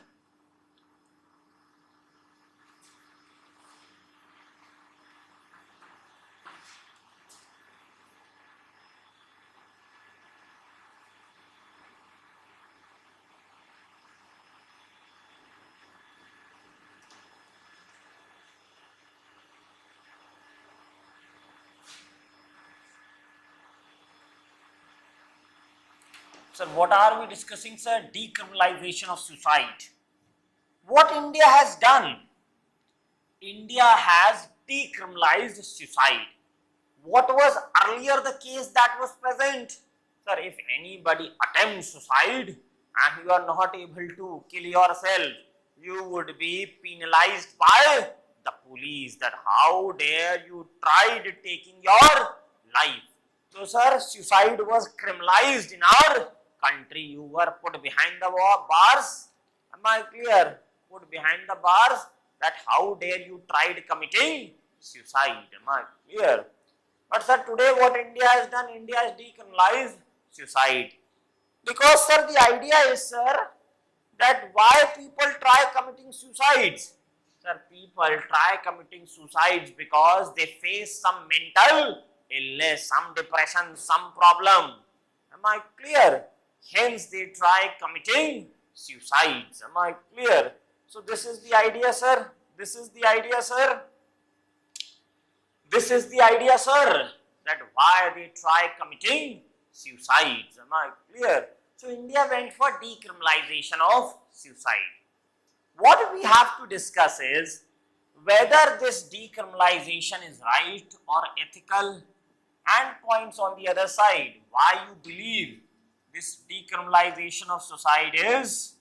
Sir, what are we discussing, sir? Decriminalization of suicide. What India has done? India has decriminalized suicide. What was earlier the case that was present? Sir, if anybody attempts suicide and you are not able to kill yourself, you would be penalized by the police, that how dare you tried taking your life. So, sir, suicide was criminalized in our country. You were put behind the bars. Am I clear? Put behind the bars, that how dare you tried committing suicide. Am I clear? But, sir, today what India has done, India has decriminalized suicide. Because, sir, the idea is, sir, that why people try committing suicides? Sir, people try committing suicides because they face some mental illness, some depression, some problem. Am I clear? Hence, they try committing suicides. Am I clear? So, this is the idea, sir. This is the idea, sir. This is the idea, sir, that why they try committing suicides. Am I clear? So, India went for decriminalization of suicide. What we have to discuss is whether this decriminalization is right or ethical, and points on the other side why you believe this decriminalization of suicide is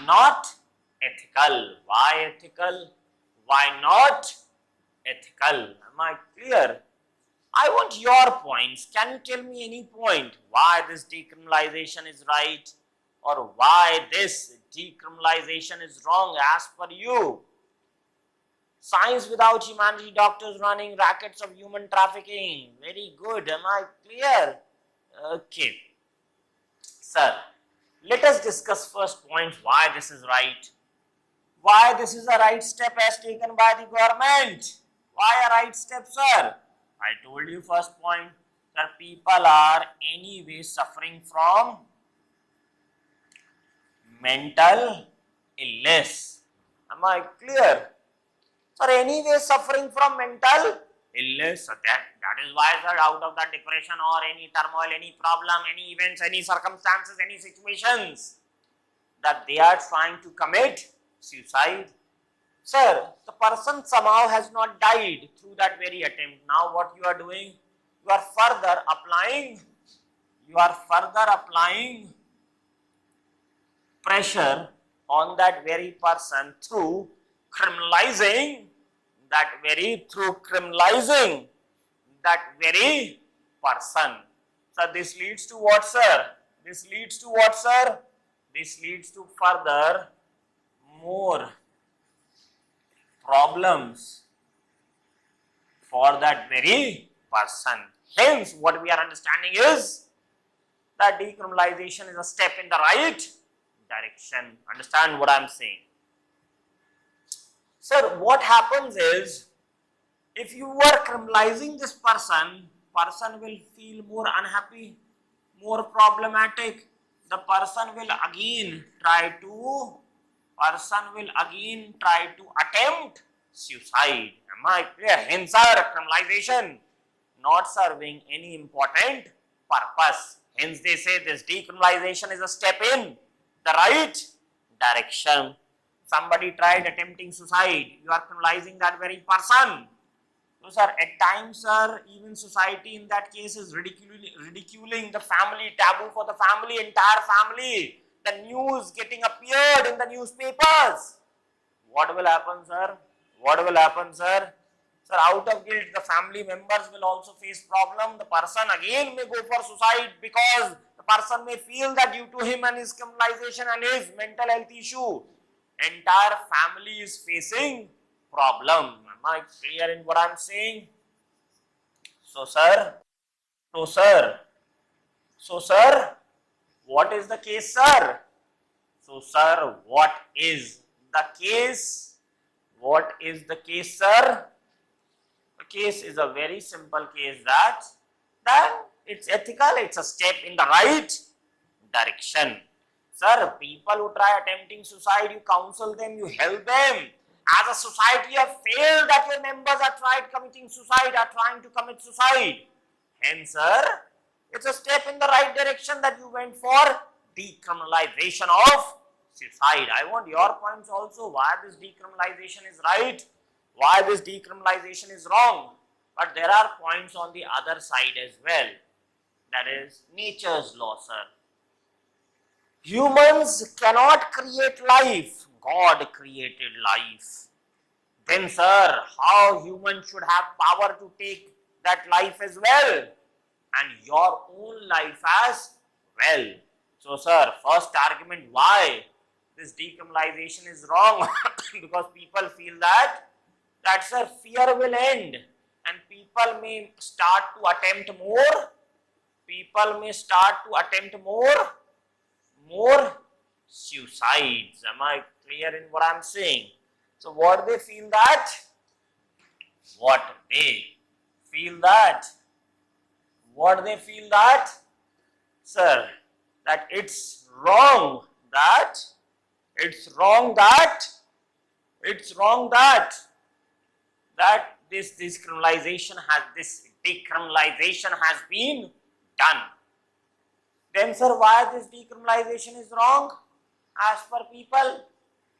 not ethical. Why ethical? Why not ethical? Am I clear? I want your points. Can you tell me any point why this decriminalization is right or why this decriminalization is wrong as per you? Science without humanity, doctors running rackets of human trafficking. Very good. Am I clear? Okay. Sir, let us discuss first point why this is right. why this is a right step as taken by the government. Why a right step, sir? I told you first point that people are anyway suffering from mental illness. Am I clear? Sir, anyway suffering from mental illness. So that is why, sir, out of that depression or any turmoil, any problem, any events, any circumstances, any situations, that they are trying to commit suicide. Sir, the person somehow has not died through that very attempt. Now what you are doing? You are further applying pressure on that very person through criminalizing that very person. So this leads to what, sir? This leads to further more problems for that very person. Hence, what we are understanding is that decriminalization is a step in the right direction. Understand what I am saying? Sir, what happens is, if you are criminalizing this person will feel more unhappy, more problematic. The person will again try to attempt suicide. Am I clear? Hence, criminalization not serving any important purpose. Hence, they say this decriminalization is a step in the right direction. Somebody tried attempting suicide, you are criminalizing that very person. So, sir, at times, sir, even society in that case is ridiculing the family, taboo for the family, entire family. The news getting appeared in the newspapers. What will happen, sir? Sir, out of guilt, the family members will also face problem. The person again may go for suicide because the person may feel that due to him and his criminalization and his mental health issue, entire family is facing problem. Am I clear in what I am saying? So, sir, what is the case, sir? So, sir, what is the case? Sir? The case is a very simple case that it's ethical, it's a step in the right direction. Sir, people who try attempting suicide, you counsel them, you help them. As a society, you have failed that your members are trying to commit suicide. Hence, sir, it's a step in the right direction that you went for decriminalization of suicide. I want your points also, why this decriminalization is right, why this decriminalization is wrong. But there are points on the other side as well. That is nature's law, sir. Humans cannot create life. God created life. Then, sir, how humans should have power to take that life as well, and your own life as well. So, sir, first argument why this decriminalization is wrong because people feel that sir, fear will end and people may start to attempt more. More suicides. Am I clear in what I am saying? So, what they feel that? Sir, that it's wrong that this decriminalization has been done. Then, sir, why this decriminalization is wrong? As per people,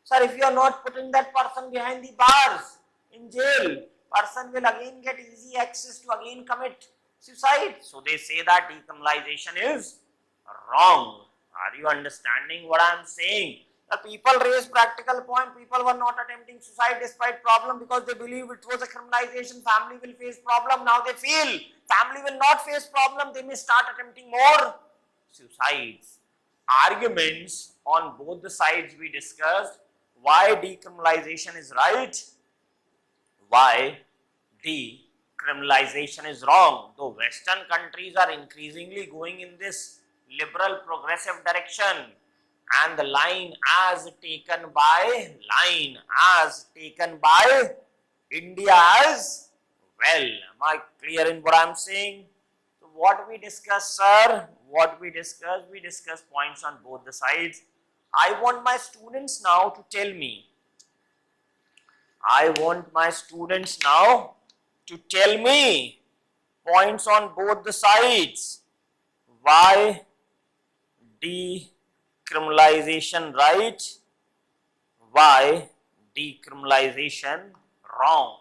sir, if you are not putting that person behind the bars in jail, person will again get easy access to again commit suicide. So they say that decriminalization is wrong. Are you understanding what I am saying? The people raise practical point. People were not attempting suicide despite problem because they believe it was a criminalization. Family will face problem. Now they feel family will not face problem. They may start attempting more suicides. Arguments on both the sides we discussed. Why decriminalization is right? Why decriminalization is wrong? Though Western countries are increasingly going in this liberal progressive direction, and the line as taken by India as well. Am I clear in what I am saying? So what we discuss, sir? What we discuss? We discuss points on both the sides. I want my students now to tell me. I want my students now to tell me points on both the sides. Why decriminalization right? Why decriminalization wrong?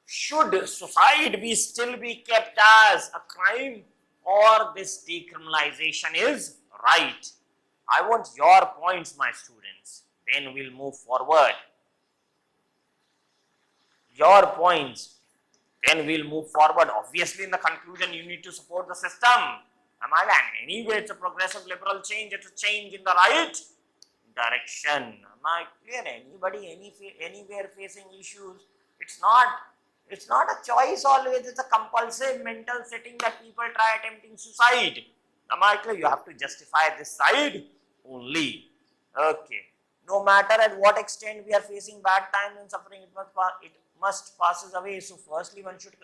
Should suicide be still be kept as a crime, or this decriminalization is right? I want your points, my students. Then we'll move forward. Your points. Then we'll move forward. Obviously, in the conclusion, you need to support the system. Am I lying? Anyway, it's a progressive liberal change. It's a change in the right direction. Am I clear? Anybody, anywhere facing issues, it's not a choice always. It's a compulsive mental setting that people try attempting suicide. Am I clear? You have to justify this side only. Okay. No matter at what extent we are facing bad times and suffering, it must passes away. So firstly, one should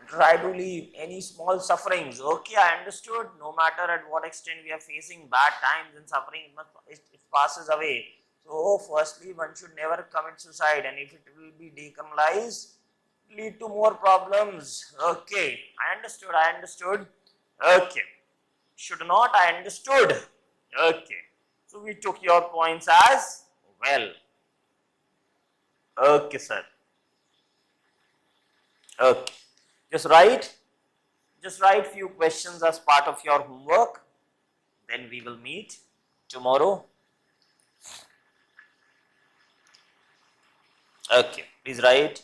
try to leave any small sufferings. Okay, I understood. No matter at what extent we are facing bad times and suffering, it passes away. So firstly, one should never commit suicide, and if it will be decriminalized, lead to more problems. Okay, I understood. Okay, should not, I understood. Okay, so we took your points as well. Okay, sir. Okay, just write few questions as part of your homework. Then we will meet tomorrow. Okay, please write.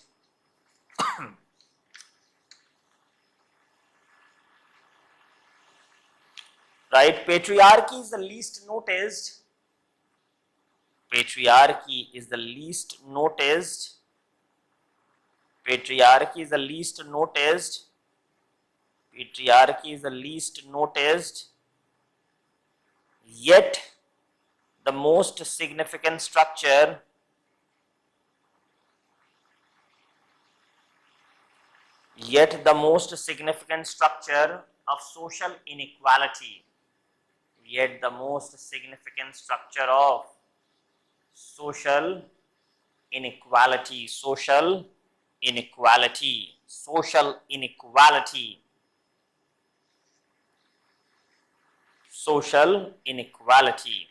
Right, patriarchy is the least noticed. Patriarchy is the least noticed. Patriarchy is the least noticed. Patriarchy is the least noticed. Yet the most significant structure. Yet the most significant structure of social inequality. Yet the most significant structure of social inequality. Social inequality. Social inequality. Social inequality.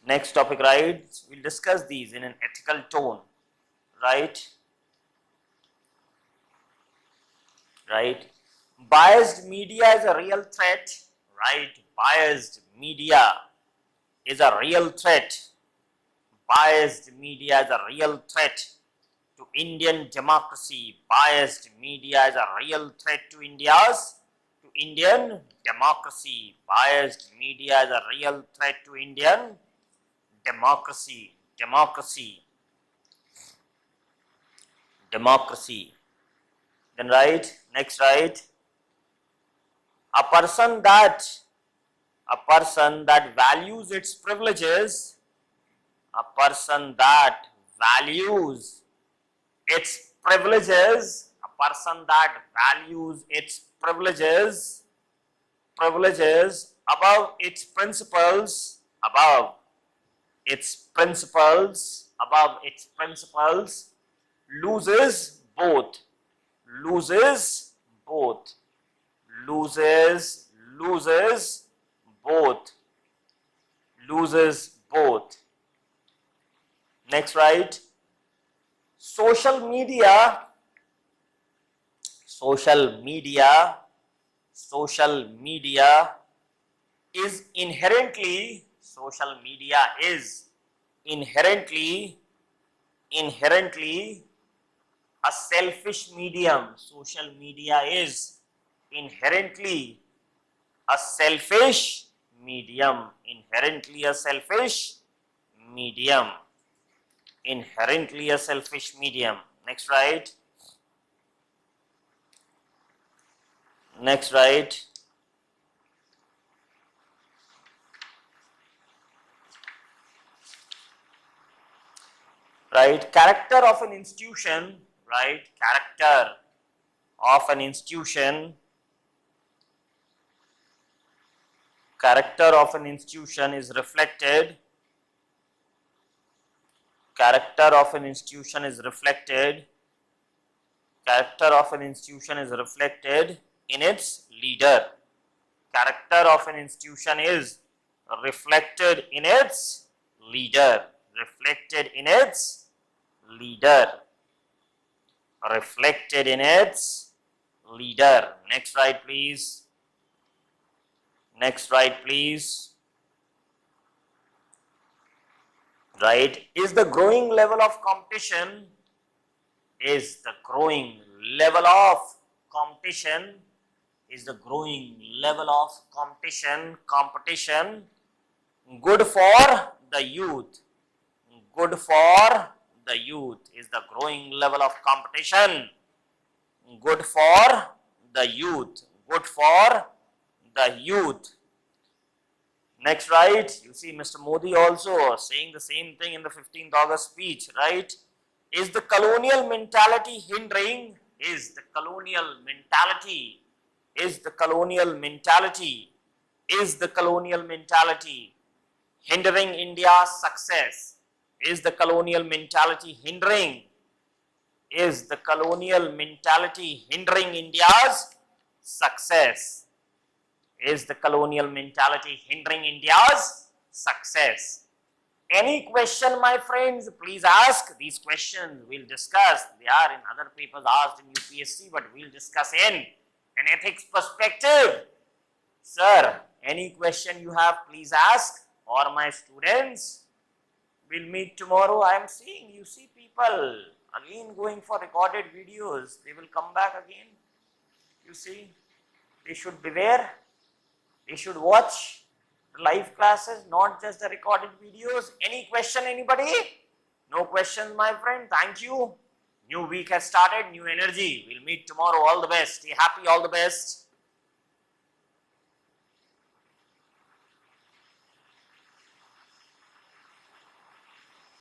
Next topic, right? We'll discuss these in an ethical tone, right? Right? Biased media is a real threat, right? Biased media is a real threat. Biased media is a real threat to Indian democracy. Biased media is a real threat to Indian democracy. Biased media is a real threat to Indian democracy. Democracy. Then right, next right. A person that values its privileges, a person that values its privileges, a person that values its privileges above its principles, loses both. Next right, social media is inherently a selfish medium. Social media is inherently a selfish medium. Inherently a selfish medium. Next right. Next, right? Right, character of an institution, right? Character of an institution. Character of an institution is reflected. Character of an institution is reflected. Character of an institution is reflected in its leader. Character of an institution is reflected in its leader. Reflected in its leader. Reflected in its leader. Next slide, please. Next slide, please. Right, is the growing level of competition, is the growing level of competition, is the growing level of competition good for the youth? Good for the youth. Is the growing level of competition good for the youth? Good for the youth. Next, right, you see Mr. Modi also saying the same thing in the 15th August speech, right? Is the colonial mentality hindering? Is the colonial mentality? Is the colonial mentality? Is the colonial mentality hindering India's success? Is the colonial mentality hindering? Is the colonial mentality hindering India's success? Is the colonial mentality hindering India's success? Any question, my friends, please ask. These questions we'll discuss. They are in other papers asked in UPSC, but we'll discuss in an ethics perspective. Sir, any question you have, please ask. Or my students, we'll meet tomorrow. I am seeing, you see people again going for recorded videos. They will come back again. You see, they should beware. They should watch the live classes, not just the recorded videos. Any question, anybody? No questions, my friend. Thank you. New week has started, new energy. We'll meet tomorrow. All the best. Stay happy. All the best.